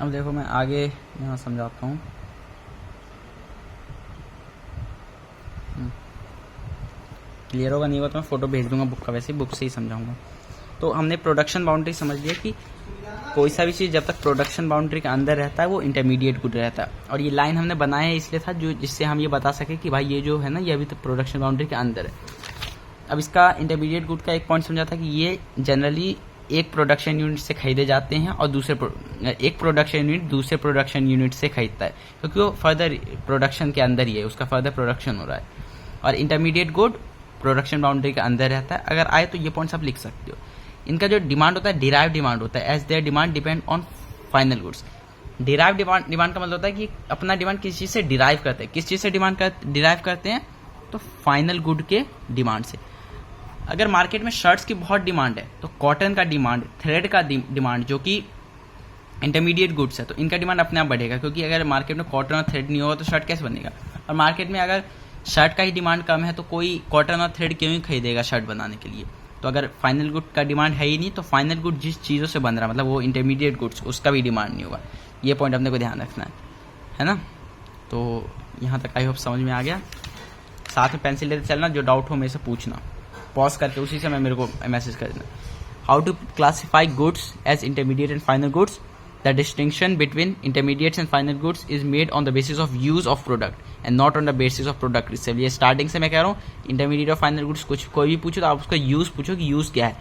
अब देखो मैं आगे यहाँ समझाता हूँ। क्लियर होगा नहीं होगा तो मैं फोटो भेज दूंगा बुक का, वैसे बुक से ही समझाऊंगा। तो हमने प्रोडक्शन बाउंड्री समझ लिया कि कोई सा भी चीज़ जब तक प्रोडक्शन बाउंड्री के अंदर रहता है वो इंटरमीडिएट गुड रहता है। और ये लाइन हमने बनाया है इसलिए था जो जिससे हम ये बता सके कि भाई ये जो है ना ये अभी तो प्रोडक्शन बाउंड्री के अंदर है। अब इसका इंटरमीडिएट गुड का एक पॉइंट समझा था कि ये जनरली एक प्रोडक्शन यूनिट से खरीदे जाते हैं और एक प्रोडक्शन यूनिट दूसरे प्रोडक्शन यूनिट से खरीदता है, क्योंकि वो फर्दर प्रोडक्शन के अंदर ही है, उसका फर्दर प्रोडक्शन हो रहा है। और इंटरमीडिएट गुड प्रोडक्शन बाउंड्री के अंदर रहता है। अगर आए तो ये पॉइंट्स आप लिख सकते हो। इनका जो डिमांड होता है डिराइव डिमांड होता है, as their demand depend on final goods. Derive demand का मतलब होता है कि अपना डिमांड किस चीज से डिराइव करते हैं। किस चीज से डिराइव करते हैं? तो फाइनल गुड के डिमांड से। अगर मार्केट में शर्ट्स की बहुत डिमांड है तो कॉटन का डिमांड, थ्रेड का डिमांड जो कि इंटरमीडिएट गुड्स है, तो इनका डिमांड अपने आप बढ़ेगा, क्योंकि अगर मार्केट में कॉटन और थ्रेड नहीं होगा तो शर्ट कैसे बनेगा। और मार्केट में अगर शर्ट का ही डिमांड कम है तो कोई कॉटन और थ्रेड क्यों ही खरीदेगा शर्ट बनाने के लिए। तो अगर फाइनल गुड का डिमांड है ही नहीं तो फाइनल गुड जिस चीज़ों से बन रहा है मतलब वो इंटरमीडिएट गुड्स, उसका भी डिमांड नहीं होगा। ये पॉइंट अपने को ध्यान रखना है ना। तो यहाँ तक आई होप समझ में आ गया। साथ में पेंसिल लेते चलना, जो डाउट हो मेरे से पूछना, पॉज करके उसी समय मेरे को मैसेज कर देना। How to classify goods as intermediate and final goods. The distinction between intermediates and final goods is made on the basis of use of product and not on the basis of product itself। ये starting से मैं कह रहा हूँ intermediate और final goods कुछ कोई भी पूछो तो आप उसका यूज पूछो कि यूज क्या है।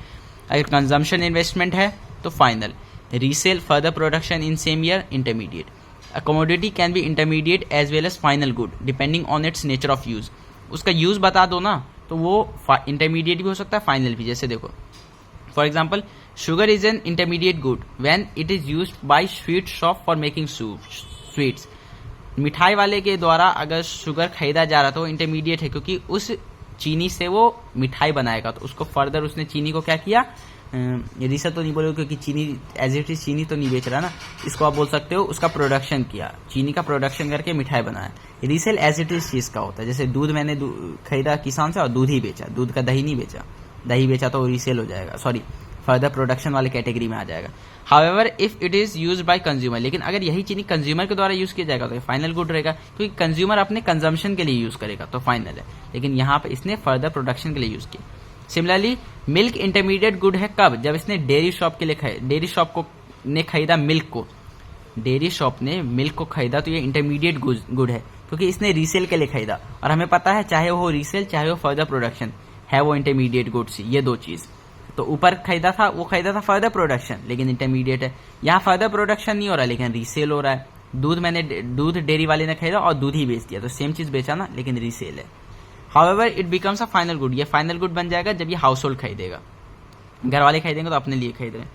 अगर कंजम्पशन इन्वेस्टमेंट है तो final, resale further production in same year intermediate. A commodity can be intermediate as well as final good depending on its nature of use. उसका यूज बता दो ना तो वो इंटरमीडिएट भी हो सकता है फाइनल भी। जैसे देखो for example sugar is an intermediate good when it is used by sweet shop for making sweets। मिठाई वाले के द्वारा अगर शुगर खरीदा जा रहा तो वो इंटरमीडिएट है, क्योंकि उस चीनी से वो मिठाई बनाएगा तो उसको फर्दर उसने चीनी को क्या किया, रीसेल तो नहीं बोलोगे क्योंकि चीनी एज इट इज चीनी तो नहीं बेच रहा ना, इसको आप बोल सकते हो उसका प्रोडक्शन किया, चीनी का प्रोडक्शन करके मिठाई बनाया। रीसेल एज इट इज चीज का होता है, जैसे दूध मैंने खरीदा किसान से और दूध ही बेचा, दूध का दही नहीं बेचा, दही बेचा तो रीसेल हो जाएगा, सॉरी फर्दर प्रोडक्शन वाले कैटेगरी में आ जाएगा। However if it is used by consumer, लेकिन अगर यही चीनी कंज्यूमर के द्वारा यूज किया जाएगा तो फाइनल गुड रहेगा, क्योंकि कंज्यूमर अपने कंजम्पशन के लिए यूज करेगा तो फाइनल है, लेकिन यहाँ पे इसने फर्दर प्रोडक्शन के लिए यूज किया। सिमिलरली मिल्क इंटरमीडिएट गुड है कब, जब इसने डेयरी शॉप के लिए डेयरी शॉप को ने खरीदा मिल्क को, डेयरी शॉप ने मिल्क को खरीदा तो ये इंटरमीडिएट गुड है, क्योंकि इसने रीसेल के लिए खरीदा। और हमें पता है चाहे वो रीसेल चाहे वो फर्दर प्रोडक्शन है वो इंटरमीडिएट गुड्स, ये दो चीज। तो ऊपर खरीदा था वो खरीदा था फर्दर प्रोडक्शन, लेकिन इंटरमीडिएट है। यहाँ फर्दर प्रोडक्शन नहीं हो रहा लेकिन रीसेल हो रहा है। दूध डेयरी वाले ने खरीदा और दूध ही बेच दिया तो सेम चीज बेचा ना, लेकिन रीसेल है। However it becomes a final good, ये फाइनल गुड बन जाएगा जब ये हाउस होल्ड खरीदेगा, घर वाले खरीदेंगे तो अपने लिए खरीद रहे हैं।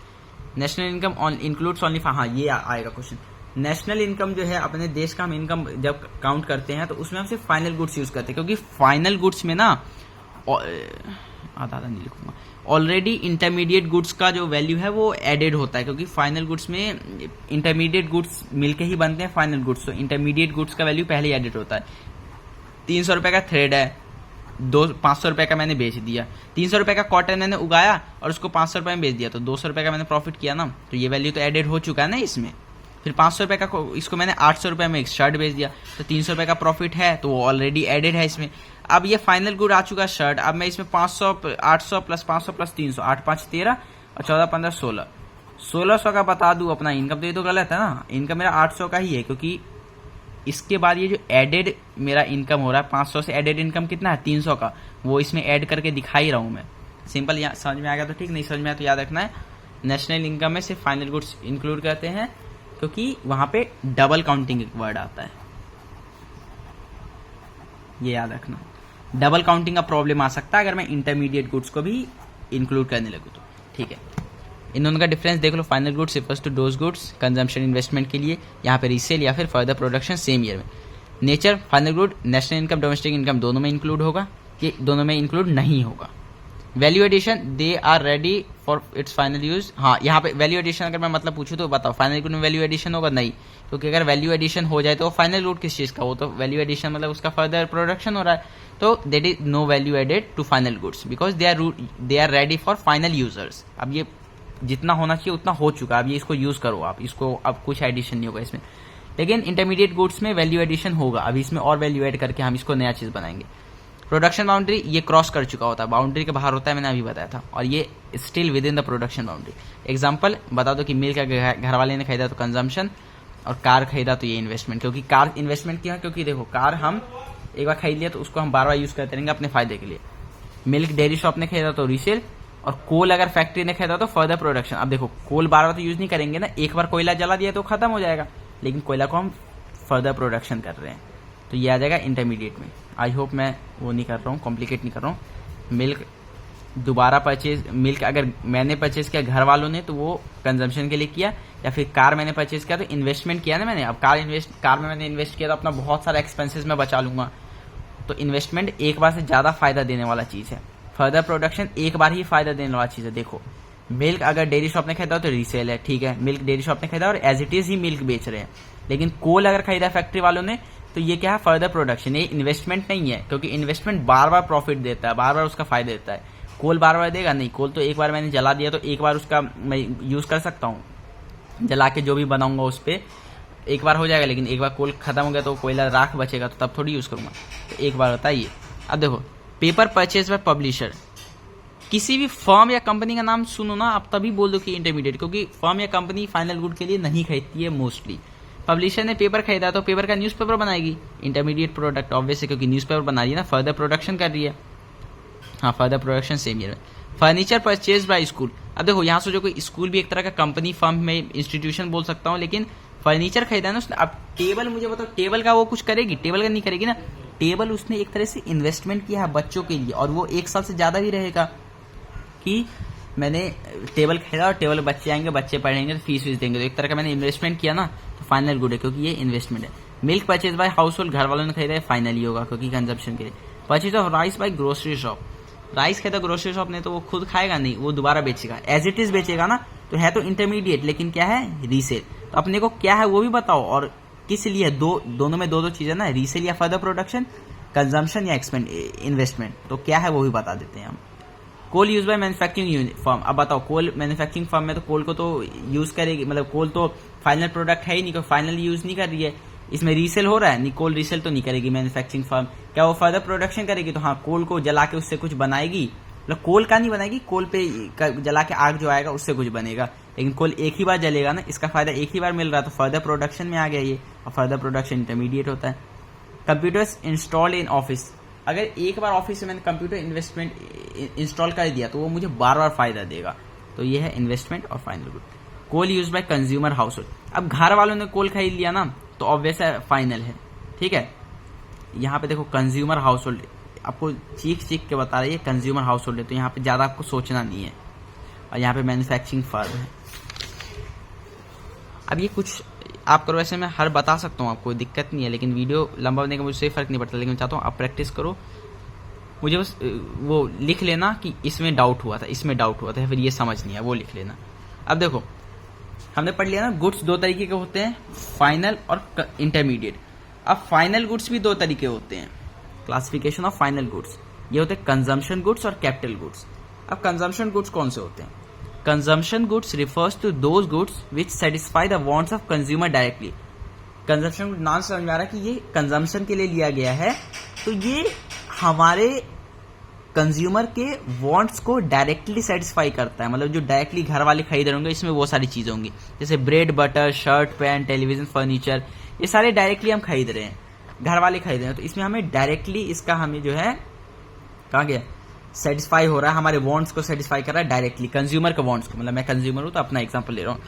नेशनल इनकम इंक्लूड्स ओनली, हाँ ये आएगा क्वेश्चन। नेशनल इनकम जो है अपने देश का हम इनकम जब काउंट करते हैं तो उसमें हम सिर्फ फाइनल गुड्स यूज करते हैं, क्योंकि फाइनल गुड्स में ना आधा नहीं लिखूंगा, ऑलरेडी इंटरमीडिएट गुड्स का जो वैल्यू है वो एडेड होता है, क्योंकि फाइनल गुड्स में इंटरमीडिएट गुड्स मिलके ही बनते हैं फाइनल गुड्स, तो इंटरमीडिएट गुड्स का वैल्यू पहले ही एडेड होता है। 300 रुपए का थ्रेड है, 500 रुपए का मैंने बेच दिया, 300 रुपए का कॉटन मैंने उगाया और उसको 500 रुपए में बेच दिया तो 200 रुपए का मैंने प्रॉफिट किया ना, तो ये वैल्यू तो एडेड हो चुका है ना इसमें। फिर 500 रुपए का इसको मैंने 800 रुपए में एक शर्ट बेच दिया तो 300 रुपए का प्रॉफिट है, तो वो ऑलरेडी एडेड है इसमें। अब ये फाइनल गुड आ चुका शर्ट, अब मैं इसमें 800 प्लस 500 प्लस 300, 8 5 13 और 14 15 16, 1600 का बता दूं अपना इनकम, तो ये तो गलत है ना, इनकम मेरा 800 का ही है, क्योंकि इसके बाद ये जो एडेड मेरा इनकम हो रहा है 500 से एडेड इनकम कितना है 300 का, वो इसमें ऐड करके दिखा ही रहा हूं मैं। सिंपल समझ में आ गया तो ठीक, नहीं समझ में आया तो याद रखना है नेशनल इनकम में सिर्फ फाइनल गुड्स इंक्लूड करते हैं, क्योंकि वहां पे डबल काउंटिंग एक वर्ड आता है, ये याद रखना। डबल काउंटिंग का प्रॉब्लम आ सकता है अगर मैं इंटरमीडिएट गुड्स को भी इंक्लूड करने लगूँ तो, ठीक है। इन दोनों का डिफरेंस देख लो, final goods refers to those goods consumption investment के लिए, यहाँ पे रीसेल या फिर फर्दर प्रोडक्शन सेम ईयर में। Nature final good national income domestic income दोनों में इंक्लूड होगा कि दोनों में इंक्लूड नहीं होगा। Value addition they are ready for its final use, हाँ यहाँ पे वैल्यू एडिशन अगर मैं मतलब पूछूं तो बताओ फाइनल गुड में वैल्यू एडिशन होगा नहीं, क्योंकि अगर वैल्यू एडिशन हो जाए तो फाइनल गुड किस चीज का, वो तो वैल्यू एडिशन मतलब उसका फर्दर प्रोडक्शन हो रहा है, तो that is no value added to final goods because they are ready for final users. अब ये जितना होना चाहिए उतना हो चुका है, अब ये इसको यूज करो आप, इसको अब कुछ एडिशन नहीं होगा इसमें। लेकिन इंटरमीडिएट गुड्स में वैल्यू एडिशन होगा, अभी इसमें और वैल्यू एड करके हम इसको नया चीज बनाएंगे। प्रोडक्शन बाउंड्री ये क्रॉस कर चुका होता है, बाउंड्री के बाहर होता है, मैंने अभी बताया था, और ये still with in the production boundary. Example बता दो कि मिल्क घर वाले ने खरीदा तो कंजम्पशन, और कार खरीदा तो ये इन्वेस्टमेंट। क्योंकि कार इन्वेस्टमेंट क्यों है? क्योंकि देखो कार हम एक बार खरीद लिया तो उसको हम बार बार यूज करते रहेंगे अपने फायदे के लिए। मिल्क डेयरी शॉप ने खरीदा तो रीसेल, और कोल अगर फैक्ट्री ने खरीदा तो फर्दर प्रोडक्शन। अब देखो कोल बार बार तो यूज नहीं करेंगे ना, एक बार कोयला जला दिया तो खत्म हो जाएगा, लेकिन कोयला को हम फर्दर प्रोडक्शन कर रहे हैं, तो ये आ जाएगा इंटरमीडिएट में। आई होप मैं वो नहीं कर रहा हूँ, कॉम्प्लिकेट नहीं कर रहा हूँ। मिल्क दोबारा परचेज, मिल्क अगर मैंने परचेज किया घर वालों ने तो वो कंजम्पशन के लिए किया, या फिर कार मैंने परचेज किया तो इन्वेस्टमेंट किया ना मैंने। अब कार में मैंने इन्वेस्ट किया तो अपना बहुत सारा एक्सपेंसेस में बचा लूंगा, तो इन्वेस्टमेंट एक बार से ज्यादा फायदा देने वाला चीज है। फर्दर प्रोडक्शन एक बार ही फायदा देने वाला चीज है। देखो मिल्क अगर डेयरी शॉप ने खरीदा तो रीसेल है, ठीक है, मिल्क डेयरी शॉप ने खरीदा और एज इट इज ही मिल्क बेच रहे हैं। लेकिन कोल अगर खरीदा फैक्ट्री वालों ने तो ये क्या है? Further production. ये इन्वेस्टमेंट नहीं है, क्योंकि इन्वेस्टमेंट बार बार प्रॉफिट देता है, बार बार उसका फायदा देता है। कोल बार बार देगा नहीं, कोल तो एक बार मैंने जला दिया तो एक बार उसका मैं यूज कर सकता हूँ, जला के जो भी बनाऊंगा उस पर एक बार हो जाएगा। लेकिन एक बार कोल खत्म हो गया तो कोयला राख बचेगा, तो तब थोड़ी यूज करूंगा, तो एक बार होता है ये। अब देखो पेपर परचेज बाय पब्लिशर, किसी भी फर्म या कंपनी का नाम सुनो ना आप तभी बोल दो कि इंटरमीडिएट, क्योंकि फर्म या कंपनी फाइनल गुड के लिए नहीं खरीदती है मोस्टली। पब्लिशर ने पेपर खरीदा तो पेपर का न्यूज़पेपर बनाएगी, इंटरमीडिएट प्रोडक्ट ऑब्वियस है, क्योंकि न्यूज़पेपर बना रही है ना, फर्दर प्रोडक्शन कर रही है। हाँ फर्दर प्रोडक्शन सेम ईयर में। फर्नीचर परचेज बाय स्कूल, अब देखो यहाँ से जो कोई स्कूल भी एक तरह का कंपनी फर्म में इंस्टीट्यूशन बोल सकता हूँ, लेकिन फर्नीचर खरीदा ना उसने। अब टेबल मुझे बताओ, टेबल का वो कुछ करेगी? टेबल का नहीं करेगी ना। टेबल उसने एक तरह से इन्वेस्टमेंट किया है बच्चों के लिए, और वो 1 साल से ज्यादा भी रहेगा, कि मैंने टेबल खरीदा और टेबल बच्चे आएंगे, बच्चे पढ़ेंगे तो फीस देंगे, तो एक तरह का मैंने इन्वेस्टमेंट किया ना, तो फाइनल गुड है क्योंकि ये इन्वेस्टमेंट है। Milk purchase by house hold, घर वालों ने खरीदा है, फाइनली होगा क्योंकि कंजप्शन के लिए। Purchase of rice by grocery shop, rice खरीदा ग्रोसरी शॉप ने तो वो खुद खाएगा नहीं, वो दोबारा बेचेगा, एज इट इज बेचेगा ना, तो है तो इंटरमीडिएट, लेकिन क्या है? रीसेल। तो अपने को क्या है वो भी बताओ, और किस लिए दोनों में दो चीजें ना, रीसेल या फर्दर प्रोडक्शन, कंजम्पशन या इन्वेस्टमेंट, तो क्या है वो भी बता देते हैं हम। कोल यूज बाय मैन्युफैक्चरिंग फर्म, अब बताओ कोल मैन्युफैक्चरिंग फर्म में तो कोल को तो यूज करेगी, मतलब कोल तो फाइनल प्रोडक्ट है ही नहीं, फाइनल यूज नहीं कर रही है, इसमें रीसेल हो रहा है नहीं, कोल रीसेल तो नहीं करेगी मैन्युफैक्चरिंग फर्म। क्या वो फर्दर प्रोडक्शन करेगी? तो हाँ कोल को जला के उससे कुछ बनाएगी, मतलब कोल का नहीं बनाएगी, कोल पे जला के आग जो आएगा उससे कुछ बनेगा, लेकिन कोल एक ही बार जलेगा ना, इसका फायदा एक ही बार मिल रहा है, तो फर्दर प्रोडक्शन में आ गया ये, और फर्दर प्रोडक्शन इंटरमीडिएट होता है। कंप्यूटर्स इंस्टॉल इन ऑफिस, अगर एक बार ऑफिस में मैंने कंप्यूटर इन्वेस्टमेंट इंस्टॉल कर दिया तो वो मुझे बार बार फायदा देगा, तो ये है इन्वेस्टमेंट और final good. Coal use by consumer household, अब घर वालों ने कोल खरीद लिया ना तो ऑब्वियस है फाइनल है, ठीक है। यहाँ पे देखो कंज्यूमर हाउस होल्ड, आपको चीख के बता रही है कंज्यूमर हाउस होल्ड है, तो यहाँ पे ज्यादा आपको सोचना नहीं है, और यहाँ पे मैन्युफैक्चरिंग फर्म है। अब ये कुछ आप करो, वैसे मैं हर बता सकता हूँ, आपको कोई दिक्कत नहीं है, लेकिन वीडियो लंबा होने का मुझसे फर्क नहीं पड़ता, लेकिन मैं चाहता हूँ आप प्रैक्टिस करो, मुझे बस वो लिख लेना कि इसमें डाउट हुआ था, इसमें डाउट हुआ था, फिर ये समझ नहीं है वो लिख लेना। अब देखो हमने पढ़ लिया ना, गुड्स 2 तरीके के होते हैं, फाइनल और इंटरमीडिएट। अब फाइनल गुड्स भी 2 तरीके होते हैं, क्लासिफिकेशन ऑफ फाइनल गुड्स, ये होते हैं कंजम्पशन गुड्स और कैपिटल गुड्स। अब कंजम्पशन गुड्स कौन से होते हैं? Consumption goods refers to those goods which satisfy the wants of consumer directly. Consumption नाम समझ में आ रहा है कि ये कंजम्पशन के लिए लिया गया है, तो ये हमारे कंज्यूमर के वांट्स को डायरेक्टली सेटिस्फाई करता है, मतलब जो डायरेक्टली घर वाले खरीद रहे होंगे, इसमें वो सारी चीजें होंगी, जैसे bread butter, shirt pant, television, furniture, ये सारे डायरेक्टली हम खरीद रहे हैं, घर वाले खरीद रहे हैं, तो इसमें हमें डायरेक्टली इसका हमें जो है कहा गया सेटिस्फाई हो रहा है, हमारे वांट्स को सेटिस्फाई कर रहा है डायरेक्टली, कंज्यूमर के वांट्स को, मतलब मैं कंज्यूमर हूं तो अपना एग्जांपल ले रहा हूं।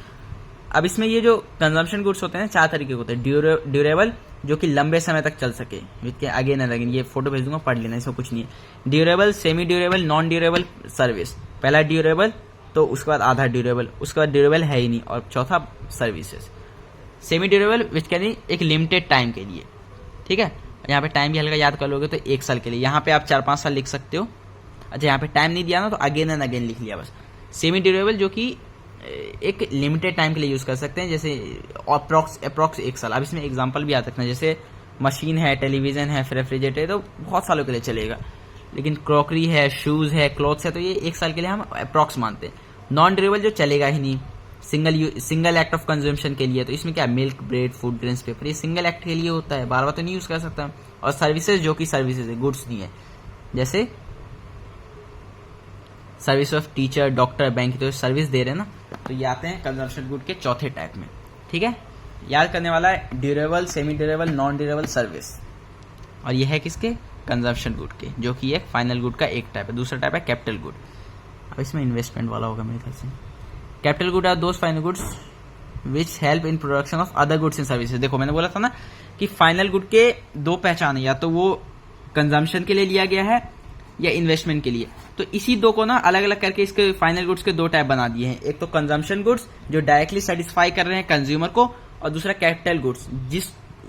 अब इसमें ये जो कंजम्पशन गुड्स होते हैं 4 तरीके के होते हैं। ड्यूरेबल, जो कि लंबे समय तक चल सके, विद अगेन एंड अगेन, ये फोटो भेज दूंगा पढ़ लेना, इसमें कुछ नहीं है। Durable, semi durable, non durable service, पहला ड्यूरेबल तो उसके बाद आधा ड्यूरेबल, उसके बाद ड्यूरेबल है ही नहीं, और चौथा services. Semi durable which can एक लिमिटेड टाइम के लिए, ठीक है, यहाँ पे टाइम भी हल्का याद कर लोगे तो 1 साल के लिए, यहाँ पे आप 4-5 साल लिख सकते हो। अच्छा यहाँ पे टाइम नहीं दिया ना तो अगेन एंड अगेन लिख लिया बस। सेमी ड्यूरेबल जो कि एक लिमिटेड टाइम के लिए यूज कर सकते हैं, जैसे अप्रॉक्स 1 साल। अब इसमें एग्जांपल भी आ सकते हैं, जैसे मशीन है, टेलीविजन है, रेफ्रिजरेटर है, तो बहुत सालों के लिए चलेगा, लेकिन क्रॉकरी है, शूज है, क्लॉथ्स है, तो ये 1 साल के लिए हम अप्रॉक्स मानते हैं। नॉन ड्यूरेबल जो चलेगा ही नहीं, सिंगल एक्ट ऑफ कंज्यूमशन के लिए, तो इसमें क्या milk, bread, food grains, paper, ये सिंगल एक्ट के लिए होता है, बार बार तो नहीं यूज कर सकता। और सर्विसेज जो कि सर्विसेज है, गुड्स नहीं है, जैसे service of teacher, doctor, bank, तो सर्विस दे रहे हैं ना, तो ये आते हैं कंजम्पशन गुड के चौथे टाइप में। ठीक है, याद करने वाला है durable, semi durable, non durable, service, और ये है किसके, कंजम्पशन गुड के, जो कि एक फाइनल गुड का एक टाइप है। दूसरा टाइप है कैपिटल गुड। अब इसमें इन्वेस्टमेंट वाला होगा मेरे ख्याल से। Capital good are those final goods which help in production of other goods and services. देखो मैंने बोला था ना कि फाइनल गुड के दो पहचान है, या तो वो कंजम्पशन के लिए लिया गया है या इन्वेस्टमेंट के लिए। तो इसी दो को ना अलग अलग करके इसके फाइनल गुड्स के दो टाइप बना दिए हैं। एक तो कंजम्पशन गुड्स जो डायरेक्टली सेटिस्फाई कर रहे हैं कंज्यूमर को, और दूसरा कैपिटल गुड्स,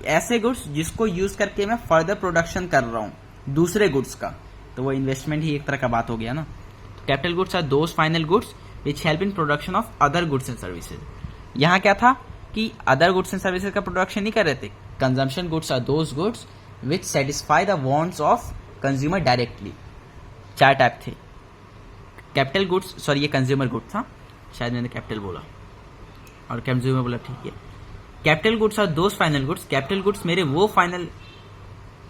ऐसे गुड्स जिसको यूज करके मैं फर्दर प्रोडक्शन कर रहा हूं दूसरे गुड्स का, तो वो इन्वेस्टमेंट ही एक तरह का बात हो गया ना। Capital goods are those final goods which help in production of other goods and services. यहां क्या था कि अदर गुड्स एंड सर्विसेज का प्रोडक्शन नहीं कर रहे थे। Consumption goods are those goods which satisfy the wants of consumer directly. चार टाइप थे। कैपिटल गुड्स, सॉरी ये कंज्यूमर गुड था, शायद मैंने कैपिटल बोला और कंज्यूमर बोला, ठीक है। Capital goods are those final goods, capital goods मेरे वो फाइनल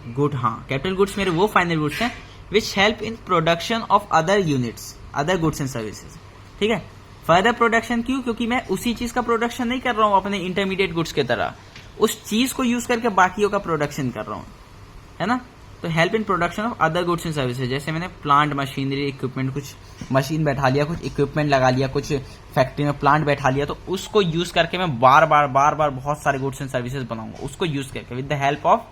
गुड, हाँ कैपिटल गुड्स मेरे वो फाइनल गुड्स हैं which help in production of other units, other goods and services. ठीक है, फर्दर प्रोडक्शन क्यों, क्योंकि मैं उसी चीज का प्रोडक्शन नहीं कर रहा हूं अपने इंटरमीडिएट गुड्स की तरह, उस चीज को यूज करके बाकियों का प्रोडक्शन कर रहा हूं, है ना। तो help in production of other goods and services, जैसे मैंने प्लांट, मशीनरी, इक्विपमेंट, कुछ मशीन बैठा लिया, कुछ इक्विपमेंट लगा लिया, कुछ फैक्ट्री में प्लांट बैठा लिया, तो उसको यूज करके मैं बार बार बहुत सारे गुड्स एंड सर्विसेज बनाऊंगा, उसको यूज करके with the help of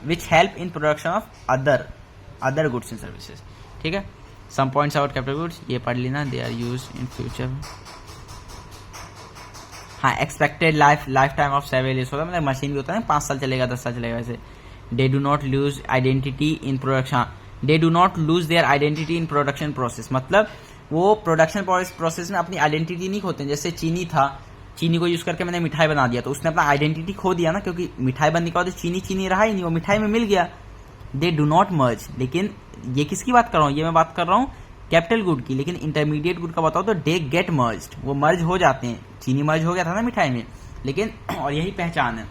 which help in production of other goods and services. ठीक है, some points about capital goods ये पढ़ लेना, they are use in future. हाँ, expected lifetime of 7 years होता है, मतलब मशीन भी होता है 5 साल चलेगा, 10 साल चलेगा वैसे। They do not lose identity in production. They do not lose their identity in production process. मतलब वो प्रोडक्शन प्रोसेस में अपनी आइडेंटिटी नहीं खोते। जैसे चीनी था, चीनी को यूज करके मैंने मिठाई बना दिया, तो उसने अपना आइडेंटिटी खो दिया ना, क्योंकि मिठाई बनने के बाद चीनी रहा ही नहीं, वो मिठाई में मिल गया। दे डू नॉट मर्ज। लेकिन ये किसकी बात कर रहा हूँ, ये मैं बात कर रहा हूँ कैपिटल गुड की। लेकिन इंटरमीडिएट गुड का बताओ तो दे गेट मर्ज्ड, वो मर्ज हो जाते हैं। चीनी मर्ज हो गया था ना मिठाई में, लेकिन और यही पहचान है,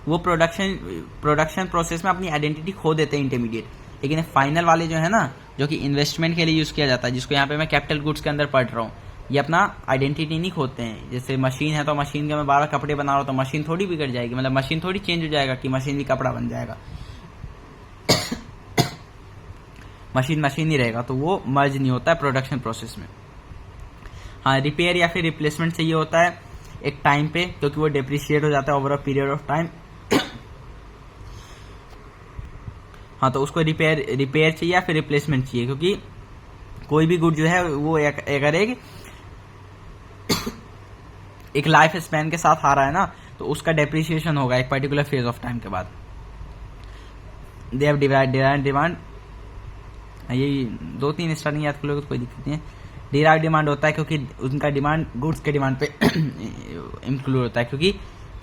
वो प्रोडक्शन प्रोसेस में अपनी आइडेंटिटी खो देते हैं इंटरमीडिएट। लेकिन फाइनल वाले जो है ना, जो कि इन्वेस्टमेंट के लिए यूज किया जाता है, जिसको यहाँ पे मैं कैपिटल गुड्स के अंदर पढ़ रहा हूँ, ये अपना आइडेंटिटी नहीं खोते हैं। जैसे मशीन है तो मशीन का मैं 12 कपड़े बना रहा हूँ, तो मशीन थोड़ी बिगड़ जाएगी, मतलब मशीन थोड़ी चेंज हो जाएगा कि मशीन भी कपड़ा बन जाएगा। मशीन ही रहेगा, तो वो मर्ज नहीं होता है प्रोडक्शन प्रोसेस में। हाँ, रिपेयर या फिर रिप्लेसमेंट चाहिए होता है एक टाइम पे, क्योंकि वो डिप्रिशिएट हो जाता है over a period of time. हाँ, तो उसको रिपेयर चाहिए या फिर रिप्लेसमेंट चाहिए, क्योंकि कोई भी गुड जो है वो अगर एक लाइफ स्पैन के साथ आ रहा है ना, तो उसका डेप्रिसिएशन होगा एक पर्टिकुलर फेज ऑफ टाइम के बाद। दे हैव डिमांड, यही 2-3 स्टार्टिंग याद कर लोगे तो कोई दिक्कत नहीं है। डिराइव डिमांड होता है क्योंकि उनका डिमांड गुड्स के डिमांड पे इंक्लूड होता है, क्योंकि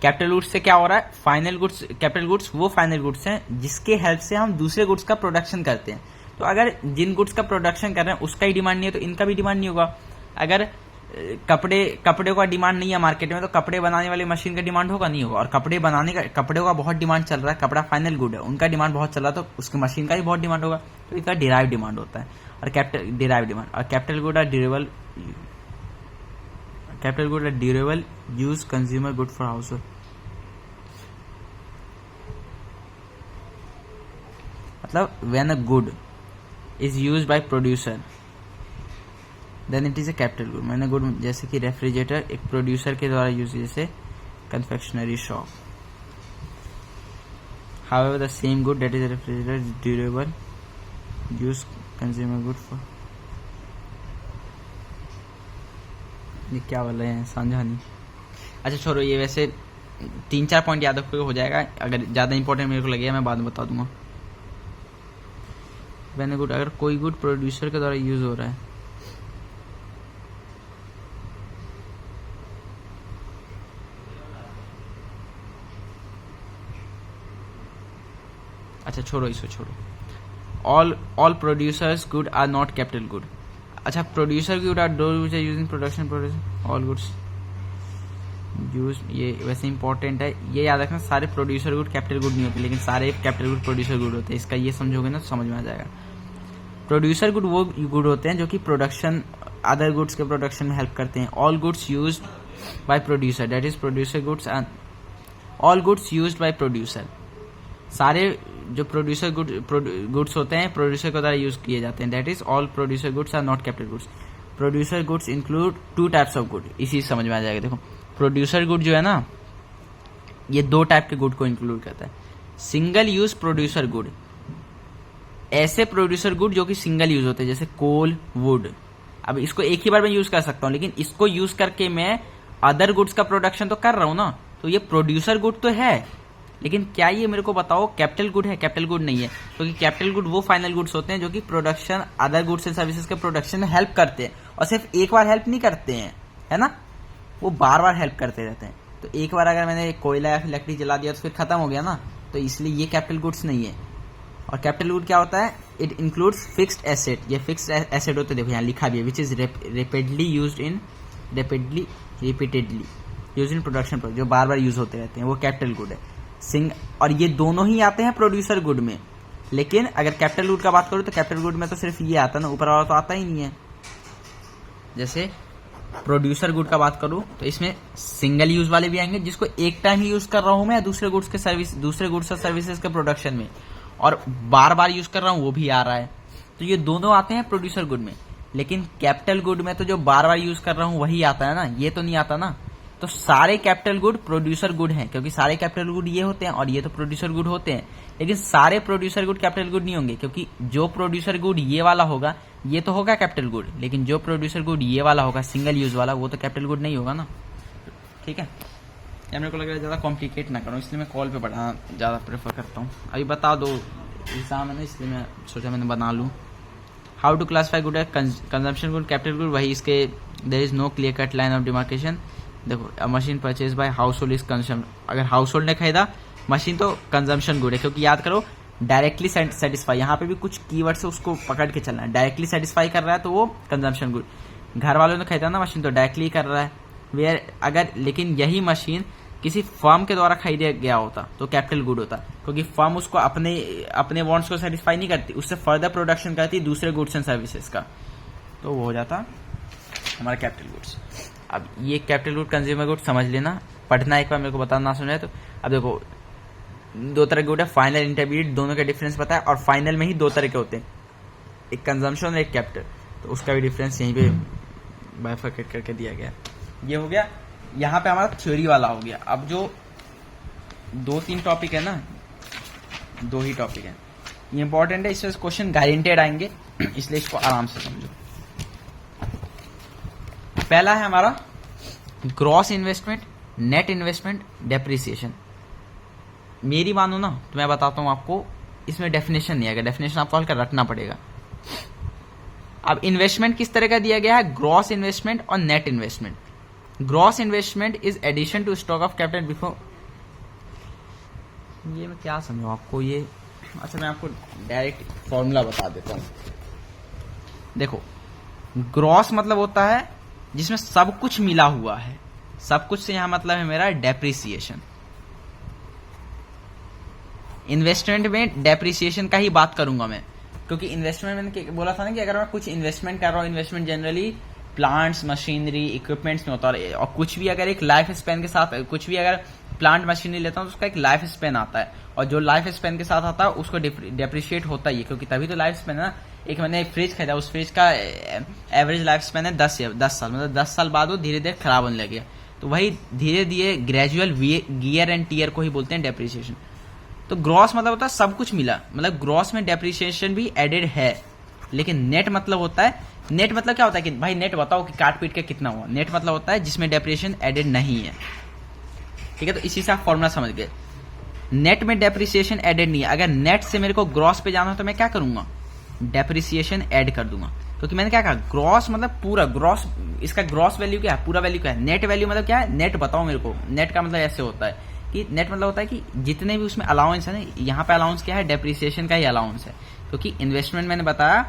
कैपिटल गुड्स से क्या हो रहा है, फाइनल गुड्स, कैपिटल गुड्स वो फाइनल गुड्स हैं जिसके हेल्प से हम दूसरे गुड्स का प्रोडक्शन करते हैं। तो अगर जिन गुड्स का प्रोडक्शन कर रहे हैं उसका ही डिमांड नहीं है, तो इनका भी डिमांड नहीं होगा। अगर कपड़े का डिमांड नहीं है मार्केट में, तो कपड़े बनाने वाली मशीन का डिमांड होगा, नहीं होगा। और कपड़े का बहुत डिमांड चल रहा है, कपड़ा फाइनल गुड है, उनका डिमांड बहुत चल रहा है, तो उसकी मशीन का भी बहुत डिमांड होगा, तो इसका डिराइव डिमांड होता है। और डिराइव डिमांड और capital good are durable, use consumer good for household. मतलब when a good is used by producer then it is a capital good. मैंने गुड जैसे कि रेफ्रिजरेटर एक प्रोड्यूसर के द्वारा यूज, जैसे confectionery shop. However the same good that is a refrigerator is durable, use consumer good for. ये क्या बोल रहे हैं, समझा नहीं। अच्छा छोड़ो, ये वैसे 3-4 पॉइंट याद रखोगे हो जाएगा। अगर ज्यादा इंपॉर्टेंट मेरे को लगेगा मैं बाद में बता दूंगा। व्हेन गुड, अगर कोई गुड प्रोड्यूसर के द्वारा यूज हो रहा है, अच्छा छोड़ो, इसको छोड़ो। All producers good are not capital good. अच्छा, producer good are those which are used in production produce all goods use, ये वैसे इंपॉर्टेंट है, ये याद रखना, सारे प्रोड्यूसर गुड कैपिटल गुड नहीं होते, लेकिन सारे कैपिटल गुड प्रोड्यूसर गुड होते हैं। इसका ये समझोगे ना तो समझ में आ जाएगा। प्रोड्यूसर गुड वो गुड होते हैं जो कि प्रोडक्शन अदर गुड्स के प्रोडक्शन में हेल्प करते हैं। All goods used by producer, that is producer goods and all goods used by producer, सारे जो प्रोड्यूसर गुड्स होते हैं प्रोड्यूसर के द्वारा यूज किए जाते हैं। That is all producer goods are not capital goods. Producer goods include two types of good, इसी समझ में आ जाएगा। देखो, प्रोड्यूसर गुड जो है ना, ये दो टाइप के गुड को इंक्लूड करता है। सिंगल यूज प्रोड्यूसर गुड, ऐसे प्रोड्यूसर गुड जो कि सिंगल यूज होते हैं, जैसे कोल, वुड। अब इसको एक ही बार में यूज कर सकता हूं, लेकिन इसको यूज करके मैं अदर गुड्स का प्रोडक्शन तो कर रहा हूं ना, तो ये प्रोड्यूसर गुड तो है, लेकिन क्या ये मेरे को बताओ कैपिटल गुड है? कैपिटल गुड नहीं है, क्योंकि कैपिटल गुड वो फाइनल गुड्स होते हैं जो कि production other goods and services के प्रोडक्शन में हेल्प करते हैं, और सिर्फ एक बार हेल्प नहीं करते हैं, है ना, वो बार बार हेल्प करते रहते हैं। तो एक बार अगर मैंने कोयला या फिर लकड़ी जला दिया तो फिर खत्म हो गया ना, तो इसलिए ये कैपिटल गुड्स नहीं है। और कैपिटल गुड क्या होता है? इट इंक्लूड्स फिक्स्ड एसेट, ये फिक्स्ड एसेट होते हैं, देखो यहाँ लिखा भी है, which is repeatedly use in production, जो बार बार यूज होते रहते हैं, वो कैपिटल गुड है। और ये दोनों ही आते हैं प्रोड्यूसर गुड में, लेकिन अगर कैपिटल गुड का बात करूं तो कैपिटल गुड में तो सिर्फ ये आता है ना, ऊपर वाला तो आता ही नहीं है। जैसे प्रोड्यूसर गुड का बात करूं तो इसमें सिंगल यूज वाले भी आएंगे, जिसको एक टाइम ही यूज कर रहा हूं मैं दूसरे गुड्स और सर्विसेज के प्रोडक्शन में, और बार बार यूज कर रहा हूं वो भी आ रहा है, तो ये दोनों आते हैं प्रोड्यूसर गुड में। लेकिन कैपिटल गुड में तो जो बार बार यूज कर रहा हूं वही आता है ना, ये तो नहीं आता ना। तो सारे कैपिटल गुड प्रोड्यूसर गुड हैं, क्योंकि सारे कैपिटल गुड ये होते हैं और ये तो प्रोड्यूसर गुड होते हैं। लेकिन सारे प्रोड्यूसर गुड कैपिटल गुड नहीं होंगे, क्योंकि जो प्रोड्यूसर गुड ये वाला होगा ये तो होगा कैपिटल गुड, लेकिन जो प्रोड्यूसर गुड ये वाला होगा सिंगल यूज वाला, वो तो कैपिटल गुड नहीं होगा ना। ठीक है, या मेरे को लग रहा है ज्यादा कॉम्प्लिकेट ना करूं, इसलिए मैं कॉल पे पढ़ना ज्यादा प्रेफर करता हूँ। अभी बता दो एग्जाम है ना, इसलिए मैं सोचा मैंने बना लूँ। हाउ टू क्लासिफाई गुड है? कंजम्पशन गुड, कैपिटल गुड, वही इसके there is no clear cut line of demarcation. देखो, machine purchase by household is consumption, अगर हाउस होल्ड ने खरीदा मशीन तो कंजम्पशन गुड है, क्योंकि याद करो डायरेक्टली सेटिस्फाई, यहाँ पे भी कुछ कीवर्ड से उसको पकड़ के चलना है। डायरेक्टली सेटिस्फाई कर रहा है तो वो कंजम्पशन गुड, घर वालों ने खरीदा ना मशीन तो डायरेक्टली कर रहा है। वेयर अगर लेकिन यही मशीन किसी फर्म के द्वारा खरीदा गया होता तो कैपिटल गुड होता, क्योंकि फर्म उसको अपने वांट्स को सेटिस्फाई नहीं करती, उससे फर्दर प्रोडक्शन करती दूसरे गुड्स एंड सर्विसेज का, तो वो हो जाता हमारा कैपिटल गुड्स। अब ये कैपिटल गुड कंज्यूमर गुड समझ लेना, पढ़ना एक बार, मेरे को बताना ना सुने तो। अब देखो, दो तरह के गुड है, फाइनल इंटरमीडिएट, दोनों का डिफरेंस पता है, और फाइनल में ही दो तरह के होते हैं, एक कंजम्पशन और एक कैपिटल, तो उसका भी डिफरेंस यहीं पे बाइफरकेट करके दिया गया। ये हो गया, यहाँ पे हमारा थ्योरी वाला हो गया। अब जो 2-3 टॉपिक है ना, 2 ही टॉपिक है, ये इंपॉर्टेंट है, इससे क्वेश्चन गारंटेड आएंगे, इसलिए इसको आराम से समझो। पहला है हमारा gross investment, net investment, depreciation. मेरी मानो ना तो मैं बताता हूं आपको, इसमें डेफिनेशन नहीं आएगा, डेफिनेशन आपको हल्का रटना पड़ेगा। अब इन्वेस्टमेंट किस तरह का दिया गया है? ग्रॉस इन्वेस्टमेंट और net investment. Gross investment is addition to stock of capital before, ये मैं क्या समझाऊं आपको ये, अच्छा मैं आपको डायरेक्ट फॉर्मूला बता देता हूं। देखो, ग्रॉस मतलब होता है जिसमें सब कुछ मिला हुआ है, सब कुछ से यहां मतलब है मेरा डेप्रिसिएशन। इन्वेस्टमेंट में डेप्रिसिएशन का ही बात करूंगा मैं, क्योंकि इन्वेस्टमेंट मैंने बोला था ना कि अगर मैं कुछ इन्वेस्टमेंट कर रहा हूं, investment generally plants, machinery, equipments में होता है, और कुछ भी अगर एक लाइफ स्पेन के साथ, कुछ भी अगर प्लांट मशीनरी लेता हूं तो उसका एक लाइफ स्पेन आता है, और जो लाइफ स्पेन के साथ आता है उसको डेप्रिशिएट होता ही है, क्योंकि तभी तो लाइफ स्पेन है ना। एक मैंने फ्रिज खरीदा, उस फ्रिज का एवरेज लाइफ स्पेन है 10 साल, मतलब 10 साल बाद वो धीरे धीरे खराब होने लगे, तो वही धीरे धीरे ग्रेजुअल गियर एंड टीयर को ही बोलते हैं डेप्रिसिएशन। तो ग्रॉस मतलब होता है सब कुछ मिला, मतलब ग्रॉस में डेप्रिसिएशन भी एडेड है। लेकिन नेट मतलब होता है, नेट मतलब क्या होता है कि भाई नेट बताओ कि काट पीट के कितना हुआ, नेट मतलब होता है जिसमें डेप्रिसिएशन एडेड नहीं है। ठीक है, तो इसी से आप फॉर्मूला समझ गए। नेट में डेप्रिसिएशन एडेड नहीं है, अगर नेट से मेरे को ग्रॉस पे जाना हो तो मैं क्या करूंगा? डेप्रिसिएशन ऐड कर दूंगा, क्योंकि मैंने क्या कहा, ग्रॉस मतलब पूरा, ग्रॉस इसका ग्रॉस वैल्यू क्या है, पूरा वैल्यू क्या है। नेट वैल्यू मतलब क्या है, नेट बताओ मेरे को। नेट का मतलब ऐसे होता है कि नेट मतलब होता है कि जितने भी उसमें अलाउंस है ना, यहाँ पे अलाउंस क्या है, डेप्रिसिएशन का ही अलाउंस है, क्योंकि इन्वेस्टमेंट मैंने बताया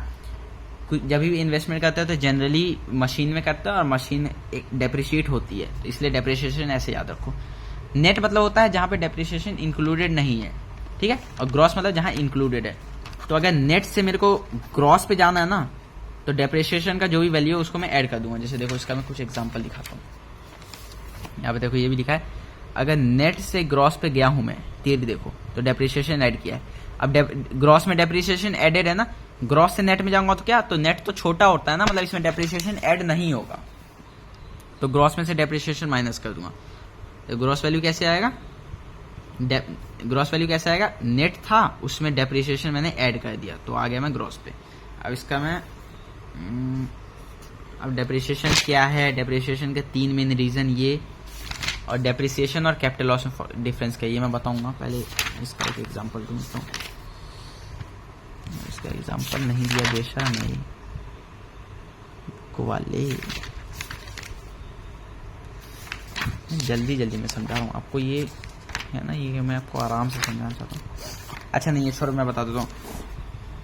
जब भी इन्वेस्टमेंट करते हो तो जनरली मशीन में करते हो और मशीन एक डेप्रिशिएट होती है, तो इसलिए डेप्रिशिएशन ऐसे याद रखो। नेट मतलब होता है जहां पे डेप्रिशिएशन इंक्लूडेड नहीं है, ठीक है, और ग्रॉस मतलब जहां इंक्लूडेड है। तो अगर नेट से मेरे को ग्रॉस पे जाना है ना, तो डेप्रिशिएशन का जो भी वैल्यू है उसको मैं ऐड कर दूंगा। जैसे देखो इसका मैं कुछ एग्जांपल दिखाता हूँ। यहाँ पे देखो ये भी लिखा है, अगर नेट से ग्रॉस पे गया हूं मैं, तीर देखो, तो डेप्रिशिएशन ऐड किया है। अब ग्रॉस में डेप्रिशिएशन एडेड है ना, ग्रॉस से नेट में जाऊंगा तो क्या, तो नेट तो छोटा होता है ना, मतलब इसमें डेप्रिशिएशन ऐड नहीं होगा, तो ग्रॉस में से डेप्रिशिएशन माइनस कर दूंगा। तो ग्रॉस वैल्यू कैसे आएगा, ग्रॉस वैल्यू कैसे आएगा, नेट था उसमें डेप्रिशिएशन मैंने ऐड कर दिया, तो आ गया मैं ग्रॉस पे। अब इसका मैं अब डेप्रिशिएशन क्या है, डेप्रिशिएशन के 3 मेन रीजन ये, और डेप्रिसिएशन और कैपिटल लॉस में डिफरेंस क्या है ये मैं बताऊंगा। पहले इसका एक एग्जांपल दूंगा, इसका एग्जांपल नहीं दिया बेशा नहीं को वाले, जल्दी जल्दी मैं समझा रहा हूँ आपको, ये है ना, ये मैं आपको आराम से समझाना चाहता हूँ। अच्छा नहीं, छोड़ो मैं बता देता हूँ।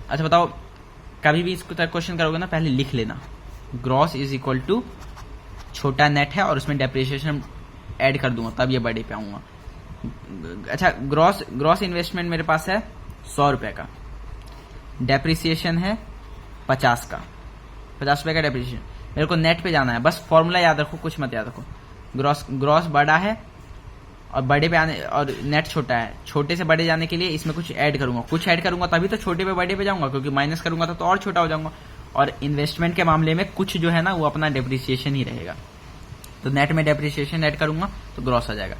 अच्छा बताओ, कभी भी इसको क्वेश्चन करोगे ना, पहले लिख लेना ग्रॉस इज इक्वल टू छोटा नेट है और उसमें डेप्रिसिएशन ऐड कर दूंगा, तब ये बड़े पे आऊंगा। अच्छा, ग्रॉस इन्वेस्टमेंट मेरे पास है 100 रुपए का, डेप्रिसिएशन है 50 का, 50 रुपए का डेप्रिसिएशन, मेरे को नेट पे जाना है। बस फॉर्मूला याद रखो, कुछ मत याद रखो। ग्रॉस बड़ा है और बड़े पे आने, और नेट छोटा है, छोटे से बड़े जाने के लिए इसमें कुछ ऐड करूंगा, कुछ ऐड करूंगा तभी तो छोटे पे बड़े पे जाऊंगा, क्योंकि माइनस करूंगा तो और छोटा हो जाऊंगा। और इन्वेस्टमेंट के मामले में कुछ जो है ना वो अपना डेप्रिसिएशन ही रहेगा, तो नेट में डेप्रिसिएशन ऐड करूंगा तो ग्रॉस आ जाएगा।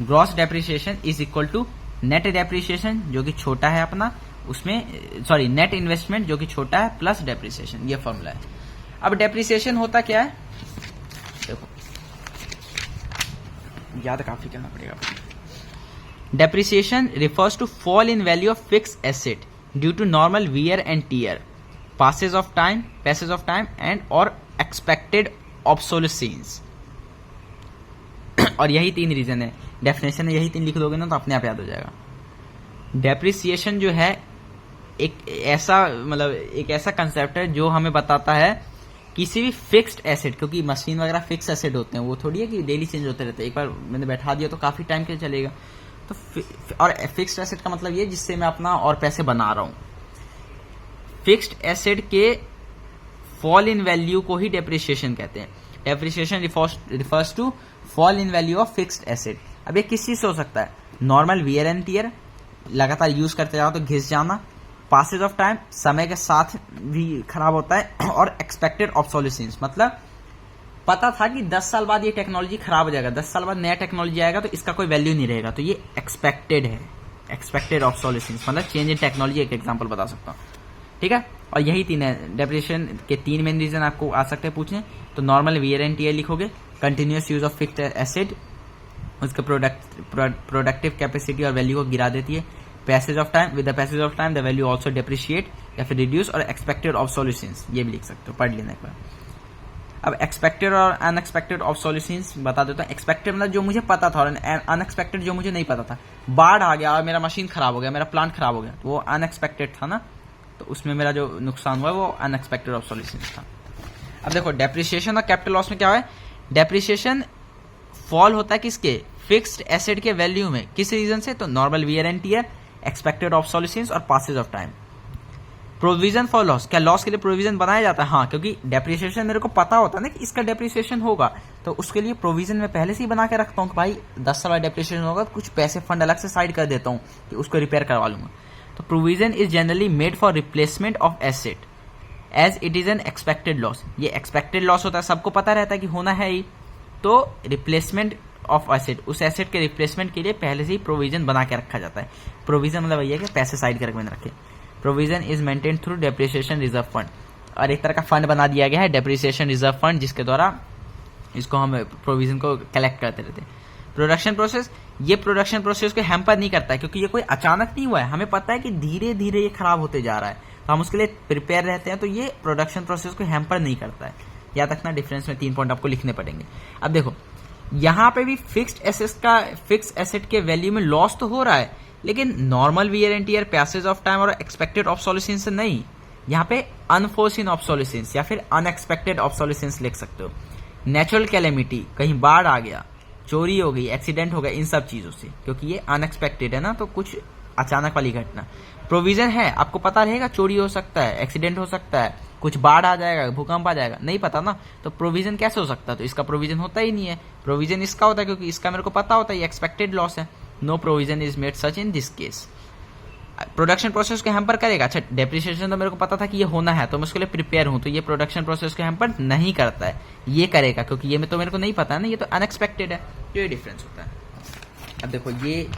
Gross depreciation is equal to net depreciation जो कि छोटा है अपना, उसमें सॉरी नेट इन्वेस्टमेंट जो कि छोटा है प्लस डेप्रिसिएशन, ये फॉर्मूला है। अब डेप्रिसिएशन होता क्या है, देखो याद काफी करना पड़ेगा। Depreciation refers to fall in value of fix asset due to normal wear and tear, passage of time and और एक्सपेक्टेड ऑब्सोलेसेंस। और यही 3 रीजन है, डेफिनेशन है, यही 3 लिख दोगे ना तो अपने आप याद हो जाएगा। डेप्रिसिएशन जो है एक ऐसा कंसेप्ट है जो हमें बताता है किसी भी फिक्स्ड एसेट, क्योंकि मशीन वगैरह फिक्स एसेट होते हैं, वो थोड़ी है कि डेली चेंज होते रहते हैं, एक बार मैंने बैठा दिया तो काफी टाइम के लिए चलेगा। तो और फिक्स्ड एसेट का मतलब ये जिससे मैं अपना और पैसे बना रहा हूं। फिक्स्ड एसेट के फॉल इन वैल्यू को ही डेप्रिसिएशन कहते हैं। Depreciation refers to fall in value of fixed asset. अब ये किस चीज से हो सकता है, नॉर्मल वियर एंड टीयर, लगातार यूज करते जाओ तो घिस जाना, पासेज ऑफ टाइम, समय के साथ भी खराब होता है, और एक्सपेक्टेड ऑब्सोलेसेंस, मतलब पता था कि 10 साल बाद ये टेक्नोलॉजी खराब हो जाएगा, 10 साल बाद नया टेक्नोलॉजी आएगा तो इसका कोई वैल्यू नहीं रहेगा, तो ये एक्सपेक्टेड है, एक्सपेक्टेड ऑब्सोलेसेंस मतलब चेंज इन टेक्नोलॉजी। एक एग्जांपल बता सकता हूँ, ठीक है। और यही 3 है डेप्रिसिएशन के 3 मेन रीजन आपको आ सकते हैं पूछने। तो नॉर्मल वियर एंड टीयर लिखोगे, continuous use of fixed asset उसके प्रोडक्टिव कैपेसिटी और वैल्यू को गिरा देती है, passage of time, with the passage of time the value also depreciate या फिर रिड्यूस, और एक्सपेक्टेड ऑब्सोलेसेंस, ये भी लिख सकते हो, पढ़ लेना एक बार। अब एक्सपेक्टेड और अनएक्सपेक्टेड ऑब्सोलेसेंस बता देता हूँ। एक्सपेक्टेड मतलब जो मुझे पता था, और अनएक्सपेक्टेड जो मुझे नहीं पता था। बाढ़ आ गया और मेरा मशीन खराब हो गया, मेरा प्लांट खराब हो गया, तो वो अनएक्सपेक्टेड था ना, तो उसमें मेरा जो नुकसान हुआ वो अनएक्सपेक्टेड ऑब्सोलेसेंस था। अब देखो डेप्रिसिएशन और कैपिटल लॉस में क्या है, डेप्रिसिएशन फॉल होता है किसके, फिक्स्ड एसेट के वैल्यू में, किस रीजन से, तो normal wear and tear, expected obsolescence और passage of time. Provision for loss, क्या लॉस के लिए प्रोविजन बनाया जाता है, हाँ, क्योंकि डेप्रिसिएशन मेरे को पता होता है ना कि इसका डेप्रिसिएशन होगा, तो उसके लिए प्रोविजन मैं पहले से ही बना के रखता हूँ कि भाई 10 साल बाद डेप्रिसिएशन होगा, कुछ पैसे फंड अलग से साइड कर देता हूँ कि उसको रिपेयर करवा लूंगा। तो provision is generally made for replacement of asset as it is an expected loss. ये एक्सपेक्टेड लॉस होता है, सबको पता रहता है कि होना है ही, तो रिप्लेसमेंट ऑफ एसेट, उस एसेट के रिप्लेसमेंट के लिए पहले से ही प्रोविजन बना के रखा जाता है। प्रोविजन मतलब ये है कि पैसे साइड करके मैंने रखे। Provision is maintain through depreciation reserve fund, और एक तरह का फंड बना दिया गया है डेप्रिसिएशन रिजर्व फंड, जिसके द्वारा इसको हम प्रोविजन को कलेक्ट करते रहते हैं। प्रोडक्शन प्रोसेस, ये प्रोडक्शन प्रोसेस को हैम्पर नहीं करता है, क्योंकि ये कोई अचानक नहीं हुआ है, हमें पता है कि धीरे धीरे ये खराब होते जा रहा है, तो हम उसके लिए प्रिपेयर रहते हैं, तो ये प्रोडक्शन प्रोसेस को हैम्पर नहीं करता है। याद रखना, डिफरेंस में 3 पॉइंट आपको लिखने पड़ेंगे। अब देखो यहां पे भी फिक्स्ड एसेट के वैल्यू में लॉस तो हो रहा है, लेकिन normal wear and tear, passage of time और एक्सपेक्टेड ऑब्सोलेसेंस से नहीं। यहाँ पे अनफोर्सिन ऑब्सोलिसेंस या फिर अनएक्सपेक्टेड ऑब्सोलिसेंस लिख सकते हो। नेचुरल कैलेमिटी, कहीं बाढ़ आ गया, चोरी हो गई, एक्सीडेंट हो गया, इन सब चीजों से, क्योंकि ये अनएक्सपेक्टेड है ना, तो कुछ अचानक वाली घटना। प्रोविजन है, आपको पता रहेगा चोरी हो सकता है, एक्सीडेंट हो सकता है, कुछ बाढ़ आ जाएगा, भूकंप आ जाएगा, नहीं पता ना, तो प्रोविजन कैसे हो सकता है? तो इसका प्रोविजन होता ही नहीं है। प्रोविजन इसका होता है क्योंकि इसका मेरे को पता होता है ये एक्सपेक्टेड लॉस है। No provision is made such in this case. Production process को हैम्पर करेगा। अच्छा, डेप्रिसिएशन तो मेरे को पता था कि ये होना है, तो मैं उसके लिए प्रिपेयर हूं, तो ये प्रोडक्शन प्रोसेस को हैम्पर नहीं करता है। ये करेगा क्योंकि ये तो मेरे को नहीं पता है ना, ये तो अनएक्सपेक्टेड है, तो ये डिफरेंस होता है। अब देखो, ये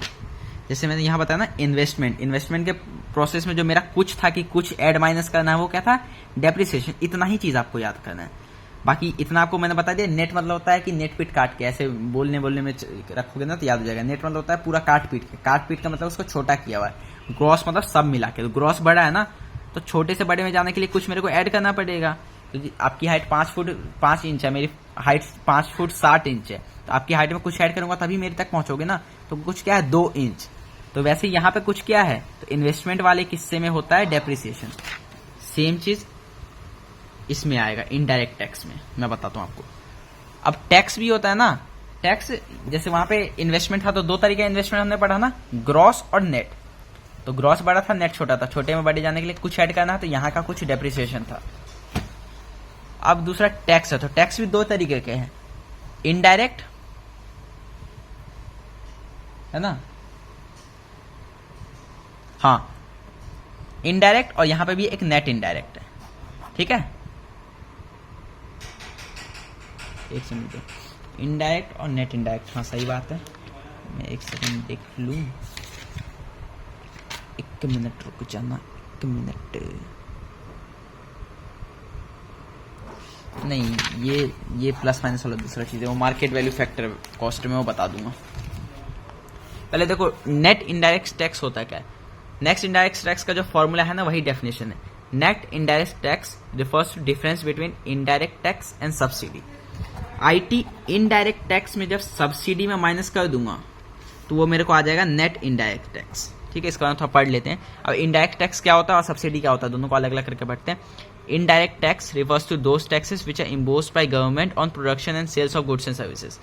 जैसे मैंने यहाँ बताया ना, इन्वेस्टमेंट के प्रोसेस में जो मेरा कुछ था कि कुछ ऐड माइनस करना है, वो क्या था? डेप्रिसिएशन। इतना ही चीज आपको याद करना है, बाकी इतना आपको मैंने बता दिया। नेट मतलब होता है कि नेट पीट काट के, ऐसे बोलने में रखोगे ना तो याद हो जाएगा। नेट मतलब होता है पूरा काट पीट का मतलब उसको छोटा किया हुआ है। ग्रॉस मतलब सब मिला के, तो ग्रॉस बड़ा है ना, तो छोटे से बड़े में जाने के लिए कुछ मेरे को ऐड करना पड़ेगा। तो आपकी हाइट 5 फुट 5 इंच है, मेरी हाइट 5 फुट 60 इंच है, तो आपकी हाइट में कुछ ऐड करूंगा तभी मेरे तक पहुंचोगे ना, तो कुछ क्या है? 2 इंच। तो वैसे यहाँ पे कुछ क्या है? तो इन्वेस्टमेंट वाले किस्से में होता है डेप्रिसिएशन। सेम चीज इसमें आएगा इनडायरेक्ट टैक्स में, मैं बताता हूं आपको। अब टैक्स भी होता है ना, टैक्स जैसे वहां पे इन्वेस्टमेंट था तो 2 तरीके का इन्वेस्टमेंट हमने पढ़ा ना, ग्रॉस और नेट। तो ग्रॉस बड़ा था, नेट छोटा था, छोटे में बड़े जाने के लिए कुछ ऐड करना है, तो यहाँ का कुछ डेप्रिसिएशन था। अब दूसरा टैक्स है, तो टैक्स भी 2 तरीके के हैं, इनडायरेक्ट है ना, हाँ इनडायरेक्ट, और यहां पे भी एक नेट इनडायरेक्ट है, ठीक है। एक सेकंड, इनडायरेक्ट और नेट इनडायरेक्ट, हाँ सही बात है। मैं एक सेकंड देख लूं, 1 मिनट रुक जाना, 1 मिनट। नहीं, ये प्लस माइनस वाला दूसरा चीज है, वो मार्केट वैल्यू फैक्टर कॉस्ट में वो बता दूंगा। पहले देखो, नेट इनडायरेक्ट टैक्स होता है क्या है? नेक्स्ट इनडायरेक्ट टैक्स का जो फॉर्मूला है ना, वही डेफिनेशन है। Net indirect tax refers to difference between indirect tax and subsidy. IT indirect tax में जब सब्सिडी में माइनस कर दूंगा तो वो मेरे को आ जाएगा नेट इनडायरेक्ट टैक्स, ठीक है। इसका थोड़ा पढ़ लेते हैं। अब इनडायरेक्ट टैक्स क्या होता है और सब्सिडी क्या होता है, दोनों को अलग अलग करके पढ़ते हैं। Indirect tax refers to those taxes which are imposed by government on production and sales of goods and services.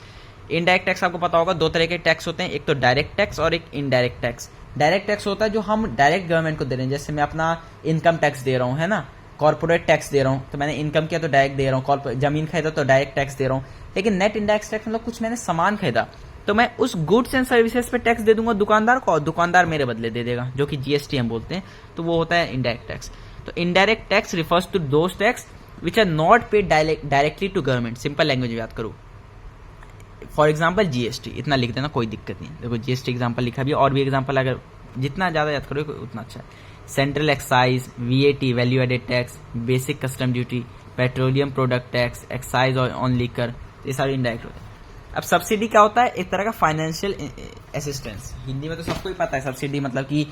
Indirect tax आपको पता होगा, 2 तरह के टैक्स होते हैं, एक तो डायरेक्ट टैक्स और एक इनडायरेक्ट टैक्स। डायरेक्ट टैक्स होता है जो हम डायरेक्ट गवर्नमेंट को दे रहे हैं, जैसे मैं अपना इनकम टैक्स दे रहा हूँ, है ना, कॉर्पोरेट टैक्स दे रहा हूँ, तो मैंने इनकम किया तो डायरेक्ट दे रहा हूँ, जमीन खरीदा तो डायरेक्ट टैक्स दे रहा हूँ। लेकिन नेट इनडायरेक्ट टैक्स मतलब कुछ मैंने सामान खरीदा तो मैं उस गुड्स एंड सर्विसेज पे टैक्स दे दूंगा दुकानदार को, और दुकानदार मेरे बदले दे देगा, जो कि जीएसटी हम बोलते हैं, तो वो होता है इनडायरेक्ट टैक्स। तो indirect tax refers to those tax which are not paid directly to government. Simple language में याद करो, फॉर एग्जाम्पल जीएसटी, इतना लिख देना, कोई दिक्कत नहीं। देखो जीएसटी एग्जाम्पल लिखा भी, और भी एग्जाम्पल अगर जितना ज्यादा याद करोगे उतना अच्छा है। Central excise, VAT value added tax, basic custom duty, petroleum product tax, excise on liquor, ये सारे इनडायरेक्ट होते हैं। अब सब्सिडी क्या होता है? एक तरह का फाइनेंशियल असिस्टेंस। हिंदी में तो सबको ही पता है सब्सिडी मतलब कि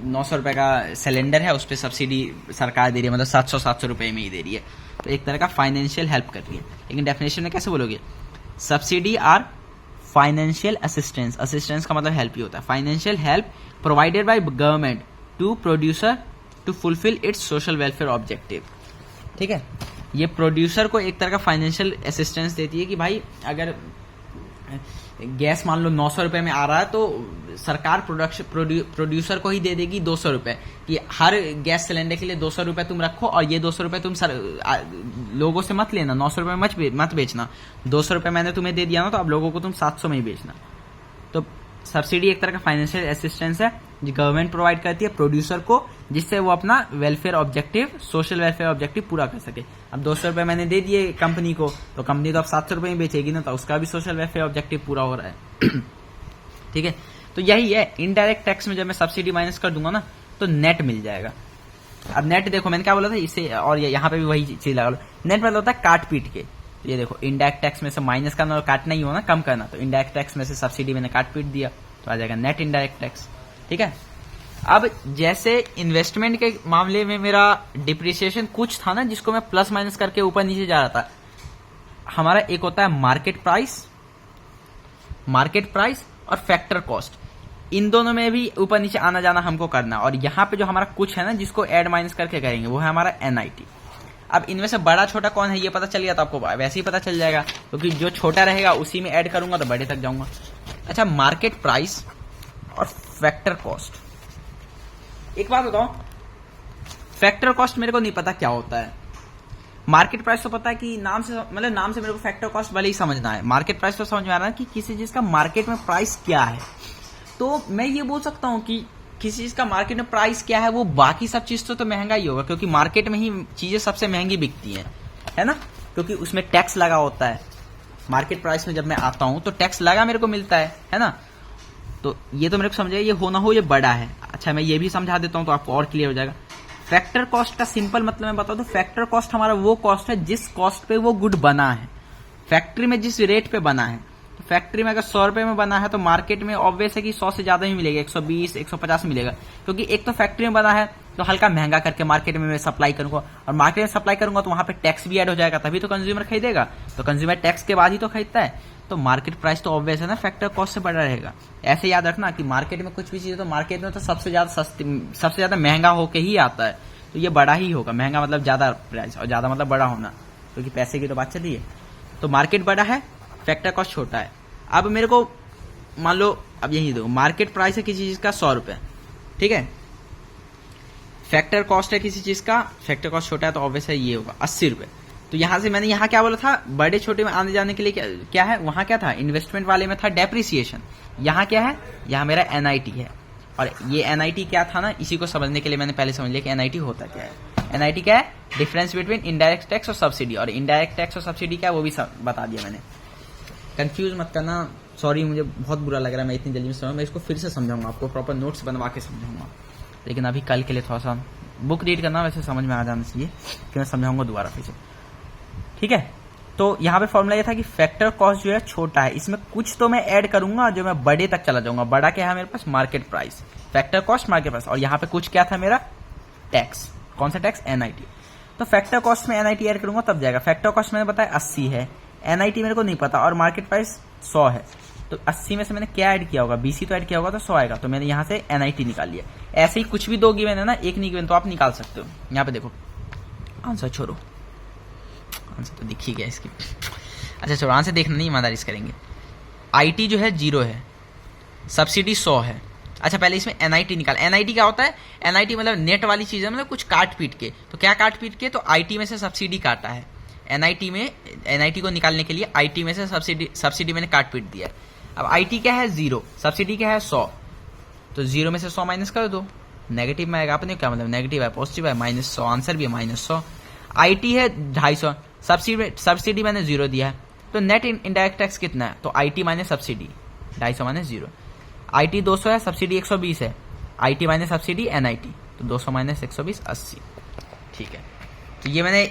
900 रुपए का सिलेंडर है, उस पर सब्सिडी सरकार दे रही है, मतलब 700 रुपए में ही दे रही है, तो एक तरह का फाइनेंशियल हेल्प कर रही है। लेकिन डेफिनेशन में कैसे बोलोगे? Subsidy are financial assistance. Assistance का मतलब हेल्प ही होता है। Financial help provided by government to producer to fulfil its social welfare objective, ठीक है। ये प्रोड्यूसर को एक तरह का फाइनेंशियल असिस्टेंस देती है कि भाई अगर गैस मान लो 900 रुपए में आ रहा है तो सरकार प्रोड्यूसर को ही दे देगी 200 रुपए, कि हर गैस सिलेंडर के लिए 200 रुपए तुम रखो, और ये 200 रुपए तुम लोगों से मत लेना, 900 रुपए में मत बेचना, 200 रुपए मैंने तुम्हें दे दिया ना, तो अब लोगों को तुम 700 में ही बेचना। तो सब्सिडी एक तरह का फाइनेंशियल असिस्टेंस है जो गवर्नमेंट प्रोवाइड करती है प्रोड्यूसर को, जिससे वो अपना welfare objective, social welfare objective पूरा कर सके। अब 200 रुपए मैंने दे दिए कंपनी को, तो कंपनी तो अब 700 रुपए में बेचेगी ना, तो उसका भी सोशल वेलफेयर ऑब्जेक्टिव पूरा हो रहा है ठीक है। तो यही है, इनडायरेक्ट टैक्स में जब मैं सब्सिडी माइनस कर दूंगा ना तो नेट मिल जाएगा। अब नेट देखो, मैंने क्या बोला था इससे, और यहाँ पे भी वही चीज लगा लो। नेट मतलब होता है काट पीट के। ये देखो, इनडायरेक्ट टैक्स में से माइनस करना और काटना ही हो ना, कम करना, तो इनडायरेक्ट टैक्स में से सब्सिडी मैंने काट पीट दिया, तो आ जाएगा नेट इनडायरेक्ट टैक्स, ठीक है। अब जैसे इन्वेस्टमेंट के मामले में मेरा डिप्रिसिएशन कुछ था ना, जिसको मैं प्लस माइनस करके ऊपर नीचे जा रहा था, हमारा एक होता है मार्केट प्राइस और फैक्टर कॉस्ट। इन दोनों में भी ऊपर नीचे आना जाना हमको करना, और यहाँ पे जो हमारा कुछ है ना जिसको ऐड माइनस करके करेंगे वो है हमारा NIT। अब इनमें से बड़ा छोटा कौन है ये पता चल गया तो आपको वैसे ही पता चल जाएगा, क्योंकि जो छोटा रहेगा उसी में ऐड करूंगा तो बड़े तक जाऊंगा। अच्छा, मार्केट प्राइस और फैक्टर कॉस्ट। एक बात बताओ, फैक्टर कॉस्ट मेरे को नहीं पता क्या होता है। मार्केट प्राइस तो पता है कि नाम से, मतलब नाम से मेरे को फैक्टर कॉस्ट भले ही समझना है। मार्केट प्राइस तो समझ में आ रहा है कि किसी चीज का मार्केट में प्राइस क्या है। तो मैं ये बोल सकता हूँ कि किसी चीज का मार्केट में प्राइस क्या है, वो बाकी सब चीज तो महंगा ही होगा, क्योंकि मार्केट में ही चीजें सबसे महंगी बिकती हैं, है ना, क्योंकि उसमें टैक्स लगा होता है। मार्केट प्राइस में जब मैं आता हूं तो टैक्स लगा मेरे को मिलता है ना। तो ये तो मेरे को समझाइए, ये हो ना हो ये बड़ा है। अच्छा, मैं ये भी समझा देता हूं तो आपको और क्लियर हो जाएगा। फैक्टर कॉस्ट का सिंपल मतलब मैं बता दूं, फैक्टर कॉस्ट हमारा वो कॉस्ट है जिस कॉस्ट पे वो गुड बना है, फैक्ट्री में जिस रेट पे बना है। तो फैक्ट्री में अगर 100 रुपए में बना है तो मार्केट में ऑब्वियस है कि 100 से ज्यादा ही मिलेगा, 120 150 मिलेगा, क्योंकि एक तो फैक्ट्री में बना है तो हल्का महंगा करके मार्केट में मैं सप्लाई करूंगा, और मार्केट में सप्लाई करूंगा तो वहां पे टैक्स भी ऐड हो जाएगा, तभी तो कंज्यूमर खरीदेगा। तो कंज्यूमर टैक्स के बाद ही तो खरीदता है, तो मार्केट प्राइस तो ऑब्वियस है ना फैक्टर कॉस्ट से बड़ा रहेगा। ऐसे याद रखना कि मार्केट में कुछ भी चीज है तो मार्केट में तो सबसे ज्यादा महंगा होके ही आता है, तो ये बड़ा ही होगा। महंगा मतलब ज्यादा प्राइस, और ज्यादा मतलब बड़ा होना, क्योंकि पैसे की तो बात चली है। तो मार्केट बड़ा है, फैक्टर कॉस्ट छोटा है। अब मेरे को मान लो, अब यही दो, मार्केट प्राइस है किसी चीज का 100 रुपए, ठीक है, फैक्टर कॉस्ट है किसी चीज का, फैक्टर कॉस्ट छोटा है तो ऑब्वियस है ये होगा 80 रुपए। तो यहां से मैंने यहाँ क्या बोला था, बड़े छोटे में आने जाने के लिए क्या है, वहां क्या था, इन्वेस्टमेंट वाले में था डेप्रिसिएशन। यहाँ क्या है, यहाँ मेरा NIT है, और ये NIT क्या था ना, इसी को समझने के लिए मैंने पहले समझ लिया कि NIT होता क्या है। NIT क्या है, डिफरेंस बिटवीन इनडायरेक्ट टैक्स और सब्सिडी, और इनडायरेक्ट टैक्स और सब्सिडी क्या है वो भी बता दिया मैंने। कंफ्यूज मत करना, सॉरी, मुझे बहुत बुरा लग रहा है, मैं इतनी जल्दी में समझ, मैं इसको फिर से समझाऊंगा आपको, प्रॉपर नोट्स बनवा के समझाऊंगा, लेकिन अभी कल के लिए थोड़ा सा बुक रीड करना वैसे समझ में आ जाना चाहिए, कि मैं समझाऊंगा दोबारा फिर से, ठीक है। तो यहाँ पे फॉर्मूला ये था कि फैक्टर कॉस्ट जो है छोटा है, इसमें कुछ तो मैं ऐड करूंगा जो मैं बड़े तक चला जाऊंगा। बड़ा क्या है मेरे पास, market price, factor cost market price, और यहाँ पे कुछ क्या था मेरा, टैक्स। कौन सा टैक्स, NIT। तो फैक्टर कॉस्ट में NIT ऐड करूंगा तब जाएगा। फैक्टर कॉस्ट मैंने बताया 80 है, NIT मेरे को नहीं पता, और मार्केट प्राइस 100 है, तो 80 में से मैंने क्या ऐड किया होगा, BC तो ऐड किया होगा, तो 100 आएगा, तो मैंने यहाँ से NIT निकाल लिया। ऐसे ही कुछ भी दो गिवन है ना, एक नहीं गिवन तो आप निकाल सकते हो। यहाँ पे देखो, आंसर छोड़ो, आंसर तो दिख ही गया इसकी। अच्छा छोड़ो, आंसर देखना नहीं, ईमानदारी से करेंगे। IT जो है 0 है, सब्सिडी 100 है। अच्छा पहले इसमें NIT निकाल। NIT क्या होता है, NIT मतलब नेट वाली चीज है, मतलब कुछ काट पीट के। तो क्या काट पीट के, तो IT में से सब्सिडी काटा है। NIT को निकालने के लिए IT में से सब्सिडी मैंने काट पीट दिया। अब IT क्या है 0, सब्सिडी क्या है 100, तो 0 में से 100 माइनस कर दो, नेगेटिव में आएगा। आपने क्या मतलब, नेगेटिव है पॉजिटिव है, -100, आंसर भी है -100। IT है 250, सब्सिडी मैंने 0 दिया है, तो नेट इनडायरेक्ट टैक्स कितना है, तो IT minus subsidy, 250 minus 0। IT 200 है, सब्सिडी 120 है, IT माइनस सब्सिडी NIT, तो 200 माइनस 120 80, ठीक है। तो ये मैंने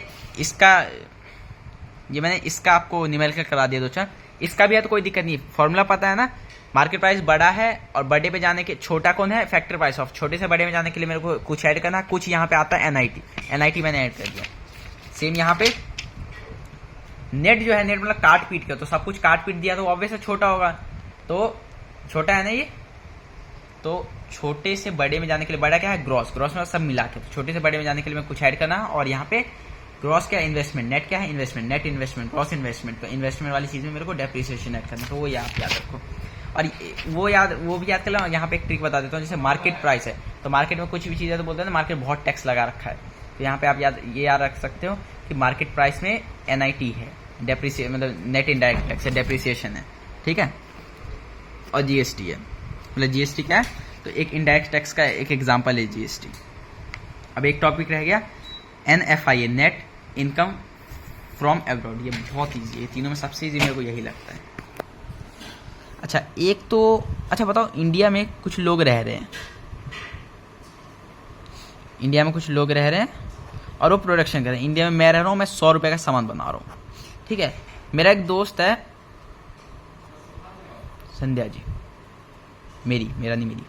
इसका आपको न्यूमेरिकल करा दिया दोस्तों। इसका भी है तो कोई दिक्कत नहीं, फॉर्मूला पता है ना। मार्केट प्राइस बड़ा है और बड़े पे जाने के, छोटा कौन है, फैक्टर प्राइस ऑफ, छोटे से बड़े में जाने के लिए मेरे को कुछ ऐड करना, कुछ यहाँ पे आता है NIT मैंने ऐड कर दिया। सेम यहाँ पे नेट जो है, नेट मतलब काट पीट के, तो सब कुछ काट पीट दिया तो ऑब्वियस छोटा होगा, तो छोटा है ना ये। तो छोटे से बड़े में जाने के लिए, बड़ा क्या है ग्रॉस में सब मिला के, तो छोटे से बड़े में जाने के लिए मैं कुछ ऐड करना, और यहाँ पे ग्रॉस क्या है, इन्वेस्टमेंट, नेट क्या है investment, net investment, gross investment, तो इन्वेस्टमेंट वाली चीज में मेरे को डेप्रिसिएशन ऐड करना, तो वो याद रखो। और वो भी याद कर लो। यहाँ पे एक ट्रिक बता देता हूँ, जैसे मार्केट प्राइस है, तो मार्केट में कुछ भी चीज है तो बोलते हैं ना मार्केट बहुत टैक्स लगा रखा है, तो यहाँ पे आप याद रख सकते हो कि मार्केट प्राइस में NIT है, डेप्रिसिएशन मतलब नेट इनडायरेक्ट टैक्स है, डेप्रिसिएशन है, ठीक है, और GST है। मतलब GST क्या है, तो एक इनडायरेक्ट टैक्स का एक एग्जांपल है GST। अब एक टॉपिक रह गया NFI, net income from abroad. ये बहुत ईजी है, तीनों में सबसे ईजी मेरे को यही लगता है। अच्छा एक तो, अच्छा बताओ, इंडिया में कुछ लोग रह रहे हैं, और वो प्रोडक्शन कर रहे हैं। इंडिया में मैं रह रहा हूँ, मैं 100 रुपये का सामान बना रहा हूँ, ठीक है। मेरा एक दोस्त है संध्या जी, मेरा नहीं मेरी,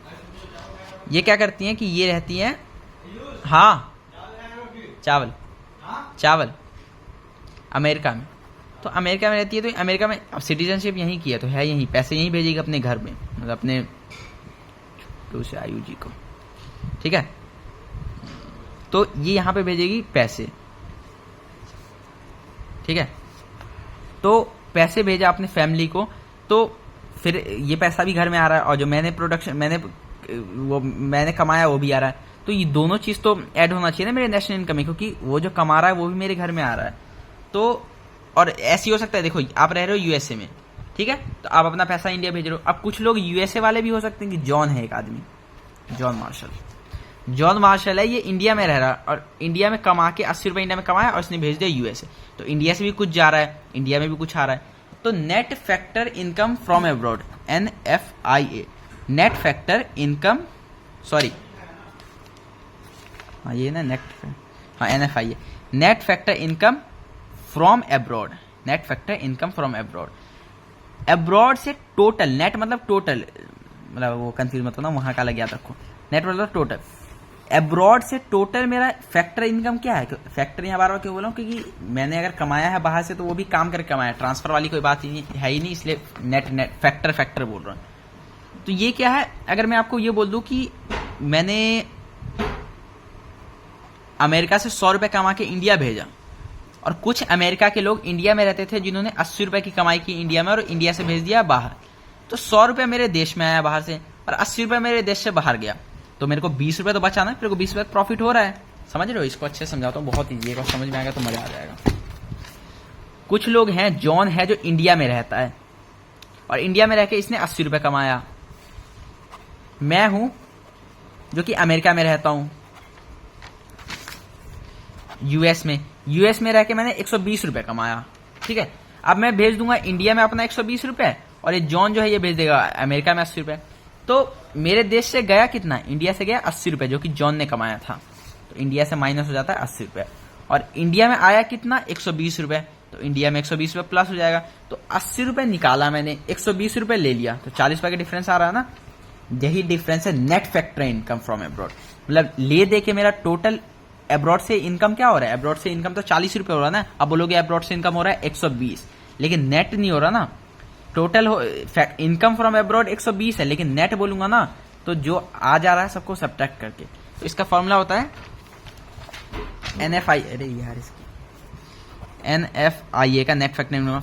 ये क्या करती हैं कि ये रहती हैं, हाँ चावल अमेरिका में, तो अमेरिका में रहती है, तो अमेरिका में अब सिटीजनशिप यहीं की है, तो है यहीं, पैसे यहीं भेजेगी अपने घर में, मतलब अपने टू से आयु जी को, ठीक है। तो ये यहाँ पे भेजेगी पैसे, ठीक है। तो पैसे भेजा अपने फैमिली को, तो फिर ये पैसा भी घर में आ रहा है और जो मैंने कमाया वो भी आ रहा है। तो ये दोनों चीज तो ऐड होना चाहिए ना मेरे नेशनल इनकम में, क्योंकि वो जो कमा रहा है वो भी मेरे घर में आ रहा है। तो और ऐसी हो सकता है, देखो आप रह रहे हो यूएसए में, ठीक है, तो आप अपना पैसा इंडिया भेज रहे हो। अब कुछ लोग यूएसए वाले भी हो सकते हैं कि जॉन है एक आदमी, जॉन मार्शल है, ये इंडिया में रह रहा है और इंडिया में कमा के 80 रुपए इंडिया में कमाया और इसने भेज दिया यूएसए। तो इंडिया से भी कुछ जा रहा है, इंडिया में भी कुछ आ रहा है। तो net factor income from abroad, NFIA, net factor income, sorry हाँ ये ना नेट, हाँ NFIA, net factor income from abroad, net factor income from abroad. Abroad से टोटल, नेट मतलब टोटल, मतलब वो कंफ्यूज मत होना, वहां का लग याद रखो, नेट मतलब टोटल। अब्रॉड से टोटल मेरा फैक्टर इनकम क्या है? फैक्टर यहाँ बार बार क्यों बोला हूँ? क्योंकि मैंने अगर कमाया है बाहर से तो वो भी काम करके कमाया, ट्रांसफर वाली कोई बात ही है ही नहीं, इसलिए नेट फैक्टर बोल रहा हूँ। तो ये क्या है, अगर मैं आपको ये बोल दूं कि मैंने अमेरिका से 100 रुपए कमा के इंडिया भेजा और कुछ अमेरिका के लोग इंडिया में रहते थे जिन्होंने 80 रुपए की कमाई की इंडिया में और इंडिया से भेज दिया बाहर, तो 100 रुपए मेरे देश में आया बाहर से और 80 रुपए मेरे देश से बाहर गया, तो मेरे को 20 रुपए तो बचाना है, मेरे को 20 रुपए प्रॉफिट हो रहा है। समझ रहे हो? इसको अच्छे से समझाता हूँ, बहुत ईजी है, समझ में आएगा तो मजा आ जाएगा। कुछ लोग हैं, जॉन है जो इंडिया में रहता है और इंडिया में रह के इसने 80 रुपए कमाया। मैं हूं जो कि अमेरिका में रहता हूं, यूएस में रह के मैंने 120 रुपए कमाया, ठीक है। अब मैं भेज दूंगा इंडिया में अपना 120 रुपए और ये जॉन जो है ये भेज देगा अमेरिका में 80 रुपए। तो मेरे देश से गया कितना? इंडिया से गया 80 रुपए जो कि जॉन ने कमाया था, तो इंडिया से माइनस हो जाता है 80 रुपए। और इंडिया में आया कितना? 120 रुपए, तो इंडिया में 120 रुपए प्लस हो जाएगा। तो 80 रुपए निकाला मैंने, 120 रुपए ले लिया, तो 40 रुपए का डिफरेंस आ रहा है ना। यही डिफरेंस है net factor income from abroad. मतलब ले दे के मेरा टोटल अब्रॉड से इनकम क्या हो रहा है? अब्रॉड से इनकम तो 40 रुपए हो रहा है ना। अब बोलोगे अब्रॉड से इनकम हो रहा है 120, लेकिन नेट नहीं हो रहा ना। टोटल इनकम फ्रॉम अब्रॉड 120 है, लेकिन नेट बोलूंगा ना तो जो आ जा रहा है सबको सब्ट्रैक्ट करके। तो इसका फॉर्मूला होता है NFI, अरे यार इसकी NFIA का net factor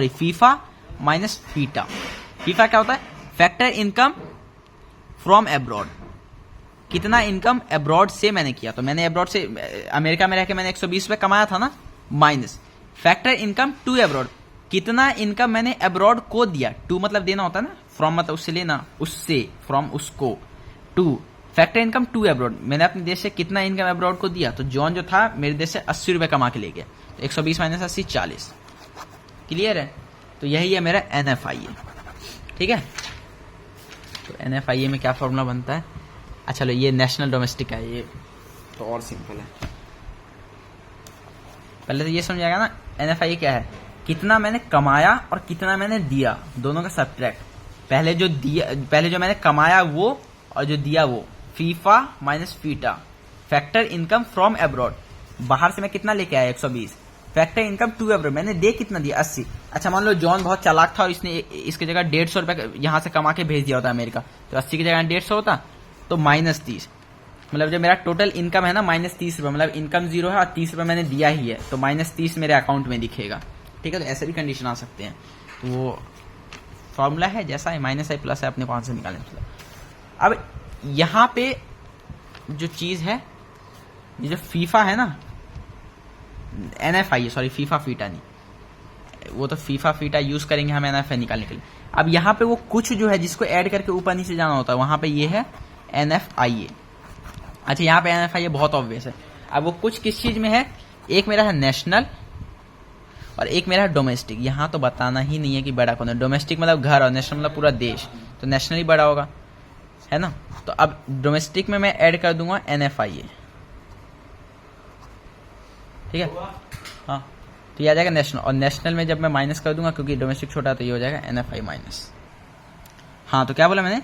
FIFA minus FITA. FIFA क्या होता है? Factor income from abroad. कितना इनकम अब्रॉड से मैंने किया, तो मैंने अब्रॉड से अमेरिका में रह के मैंने 120 रुपए कमाया था ना, minus factor income to abroad, कितना इनकम मैंने अब्रॉड को दिया। टू मतलब देना होता है ना, फ्रॉम मतलब उससे लेना, उससे फ्रॉम उसको, to factor income to abroad, मैंने अपने देश से कितना इनकम अब्रॉड को दिया। तो जॉन जो था मेरे देश से 80 रुपए कमा के ले गया, तो 120 माइनस 80 40। क्लियर है? तो यही है मेरा NFIA, ठीक है। तो NFIA में क्या फॉर्मूला बनता है? अच्छा लो, ये नेशनल डोमेस्टिक है, ये तो और सिंपल है। पहले तो ये समझाएगा ना NFIA क्या है, कितना मैंने कमाया और कितना मैंने दिया, दोनों का सब्ट्रैक्ट। पहले जो मैंने कमाया वो और जो दिया वो, FIFA minus FITA. Factor income from abroad, बाहर से मैं कितना लेके आया 120, फैक्टर इनकम टू अब्रॉड, मैंने दे कितना दिया 80। अच्छा मान लो जॉन बहुत चालाक था और इसने इसकी जगह 150 रुपए यहां से कमा के भेज दिया होता अमेरिका, तो 80 की जगह 150 होता, तो माइनस 30। मतलब जो मेरा टोटल इनकम है ना माइनस 30 रुपए, मतलब इनकम 0 है और 30 रुपए मैंने दिया ही है, तो माइनस 30 मेरे अकाउंट में दिखेगा, ठीक है। तो ऐसे भी कंडीशन आ सकते हैं। तो वो फॉर्मूला है जैसा है, माइनस है प्लस है, अपने को आंसर निकालने। अब यहां पे जो चीज है, ये जो फीफा है ना, NFIA, सॉरी फीफा फीटा नहीं, वो तो फीफा फीटा यूज करेंगे हम NFIA निकालने के लिए। अब यहाँ पे वो कुछ जो है जिसको ऐड करके ऊपर नीचे जाना होता है, वहां पे ये है NFIA। अच्छा यहाँ पे NFIA बहुत ऑब्वियस है। अब वो कुछ किस चीज में है, एक मेरा है नेशनल और एक मेरा है डोमेस्टिक। यहाँ तो बताना ही नहीं है कि बड़ा कौन है, डोमेस्टिक मतलब घर और नेशनल मतलब पूरा देश, तो नेशनल ही बड़ा होगा, है ना। तो अब डोमेस्टिक में मैं ऐड कर दूंगा NFIA, ठीक है। हाँ तो ये आ जाएगा नेशनल, और नेशनल में जब मैं माइनस कर दूंगा क्योंकि डोमेस्टिक छोटा है तो ये हो जाएगा NFI माइनस। हाँ तो क्या बोला मैंने,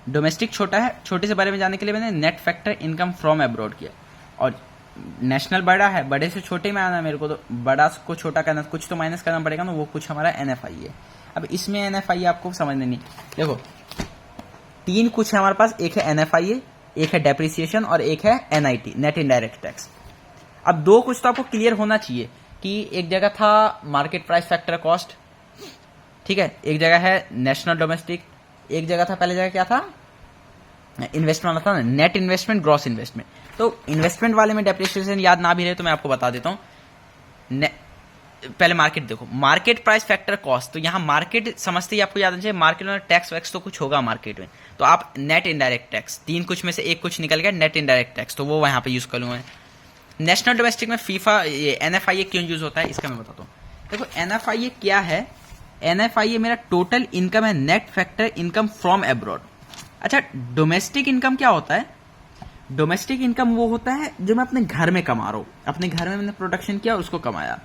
डोमेस्टिक छोटा है, छोटे से बड़े में जाने के लिए मैंने net factor income from abroad किया, और नेशनल बड़ा है, बड़े से छोटे में आना है मेरे को, तो बड़ा को छोटा करना, कुछ तो माइनस करना पड़ेगा ना, वो कुछ हमारा NFI है। अब इसमें NFI आपको समझना नहीं, देखो तीन कुछ है हमारे पास, एक है NFIA, एक है डेप्रिसिएशन और एक है NIT, नेट इनडायरेक्ट टैक्स। अब दो कुछ तो आपको क्लियर होना चाहिए कि एक जगह था मार्केट प्राइस फैक्टर कॉस्ट, ठीक है, एक जगह है नेशनल डोमेस्टिक, एक जगह था, पहले जगह क्या था, इन्वेस्टमेंट वाला था ना, नेट इन्वेस्टमेंट ग्रॉस इन्वेस्टमेंट। तो इन्वेस्टमेंट वाले में डेप्रिसिएशन याद ना भी रहे तो मैं आपको बता देता हूँ। पहले मार्केट देखो, मार्केट प्राइस फैक्टर कॉस्ट, तो यहाँ मार्केट समझते ही आपको याद आना चाहिए मार्केट में टैक्स वैक्स तो कुछ होगा मार्केट में, तो आप नेट इनडायरेक्ट टैक्स, तीन कुछ में से एक कुछ निकल गया नेट इनडायरेक्ट टैक्स, तो वो वहां पे यूज कर लूंगा। नेशनल डोमेस्टिक में फीफा, ये NFIA क्यों यूज होता है इसका मैं बताता हूँ। देखो NFIA क्या है, NFIA मेरा टोटल इनकम है, net factor income from abroad. अच्छा, डोमेस्टिक इनकम क्या होता है, डोमेस्टिक इनकम वो होता है जो मैं अपने घर में कमा रहा हूँ, अपने घर में मैंने प्रोडक्शन किया उसको कमाया।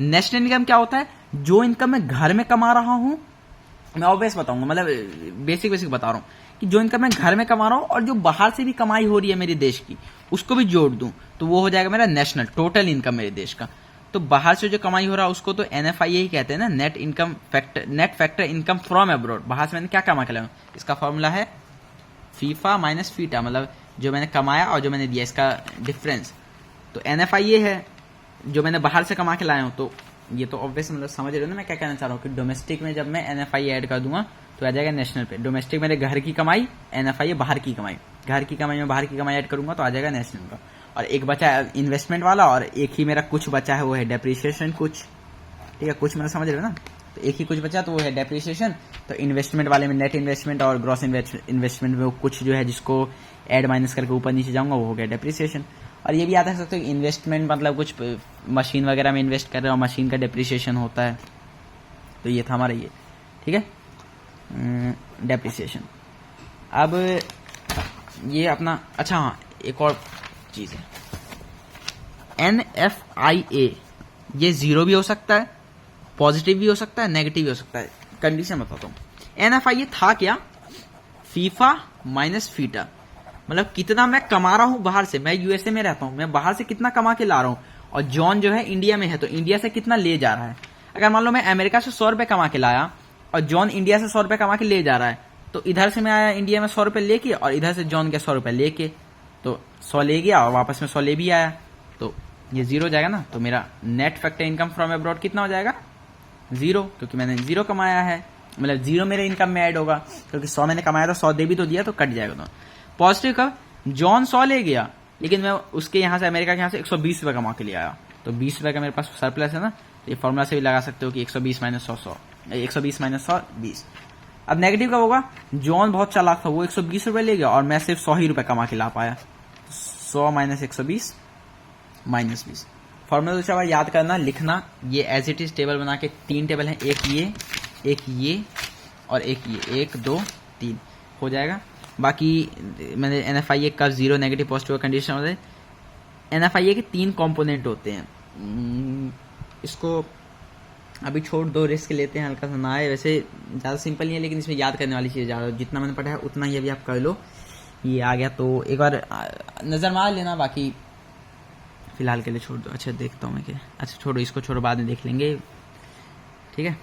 नेशनल इनकम क्या होता है, जो इनकम मैं घर में कमा रहा हूं, मैं ऑब्वियस बताऊंगा, मतलब बेसिक बता रहा हूं कि जो इनकम मैं घर में कमा रहा हूं और जो बाहर से भी कमाई हो रही है मेरे देश की उसको भी जोड़ दूं तो वो हो जाएगा मेरा नेशनल, टोटल इनकम मेरे देश का। तो बाहर से जो कमाई हो रहा है उसको तो NFIA ही कहते हैं ना, net income factor, net factor income from abroad. बाहर से मैंने क्या कमा के लाया, इसका फॉर्मूला है फीफा माइनस फीटा, मतलब जो मैंने कमाया और जो मैंने दिया इसका डिफरेंस। तो NFIA है जो मैंने बाहर से कमा के लाया हूं, तो ये तो ऑब्वियस मतलब समझ रहे हो ना मैं क्या कहना चाह रहा हूँ कि डोमेस्टिक में जब मैं NFIA ऐड कर दूंगा तो आ जाएगा नेशनल पे। डोमेस्टिक मेरे घर की कमाई, NFIA बाहर की कमाई, घर की कमाई में बाहर की कमाई ऐड करूंगा तो आ जाएगा नेशनल का। और एक बचा है इन्वेस्टमेंट वाला और एक ही मेरा कुछ बचा है वो है डेप्रिसिएशन कुछ, ठीक है, कुछ मतलब समझ रहे हो ना, तो एक ही कुछ बचा तो वो है डेप्रिसिएशन। तो इन्वेस्टमेंट वाले में नेट इन्वेस्टमेंट और ग्रॉस इन्वेस्टमेंट में वो कुछ जो है जिसको ऐड माइनस करके ऊपर नीचे जाऊंगा वो हो गया डेप्रिसिएशन। और ये भी याद रख सकते हो इन्वेस्टमेंट मतलब कुछ मशीन वगैरह में इन्वेस्ट कर रहे हो और मशीन का डेप्रिसिएशन होता है, तो ये था हमारा ये, ठीक है, डेप्रिसिएशन। अब ये अपना, अच्छा हाँ एक और चीज है, NFIA ये जीरो भी हो सकता है, पॉजिटिव भी हो सकता है, नेगेटिव भी हो सकता है। कंडीशन बताता हूँ। NFIA था क्या, फीफा माइनस फीटा, मतलब कितना मैं कमा रहा हूं बाहर से, मैं USA में रहता हूं, मैं बाहर से कितना कमा के ला रहा हूं, और जॉन जो है इंडिया में है तो इंडिया से कितना ले जा रहा है। अगर मान लो मैं अमेरिका से 100 रुपए कमा के लाया और जॉन इंडिया से 100 रुपए कमा के ले जा रहा है, तो इधर से मैं आया इंडिया में 100 रुपए लेके और इधर से जॉन गया 100 रुपए लेके, तो 100 ले गया और वापस में 100 ले भी आया, तो ये जीरो हो जाएगा ना। तो मेरा net factor income from abroad कितना हो जाएगा, जीरो, क्योंकि मैंने जीरो कमाया है, मतलब जीरो मेरे इनकम में ऐड होगा, क्योंकि 100 मैंने कमाया तो 100 दे भी तो दिया तो कट जाएगा। तो पॉजिटिव कब, जॉन 100 ले गया लेकिन मैं उसके यहाँ से अमेरिका के यहाँ से 120 रुपए कमा के ले आया, तो 20 रुपए का मेरे पास सरप्लस है ना, तो ये फॉर्मूला से भी लगा सकते हो कि 120 माइनस 100 120 माइनस 100 20। अब नेगेटिव कब होगा, जॉन बहुत चालाक था, वो 120 रुपए ले गया और मैं सिर्फ 100 ही रुपए कमा के ला पाया, 100 माइनस 120 माइनस 20। फॉर्मूला तो याद करना, लिखना, ये एज इट इज टेबल बना के, 3 टेबल है, एक ये और एक ये, 1 2 3 हो जाएगा। बाकी मैंने NFIA का जीरो नेगेटिव पॉजिटिव कंडीशन होता है। NFIA के 3 कंपोनेंट होते हैं, इसको अभी छोड़ दो, रिस्क लेते हैं हल्का सा ना आए, वैसे ज़्यादा सिंपल नहीं है लेकिन इसमें याद करने वाली चीज़ ज़्यादा, जितना मैंने पढ़ा है उतना ही अभी आप कर लो। ये आ गया तो एक बार नज़र मार लेना, बाकी फिलहाल के लिए छोड़ दो। अच्छा देखता हूँ मैं क्या, अच्छा छोड़ो इसको, छोड़ो बाद में देख लेंगे, ठीक है।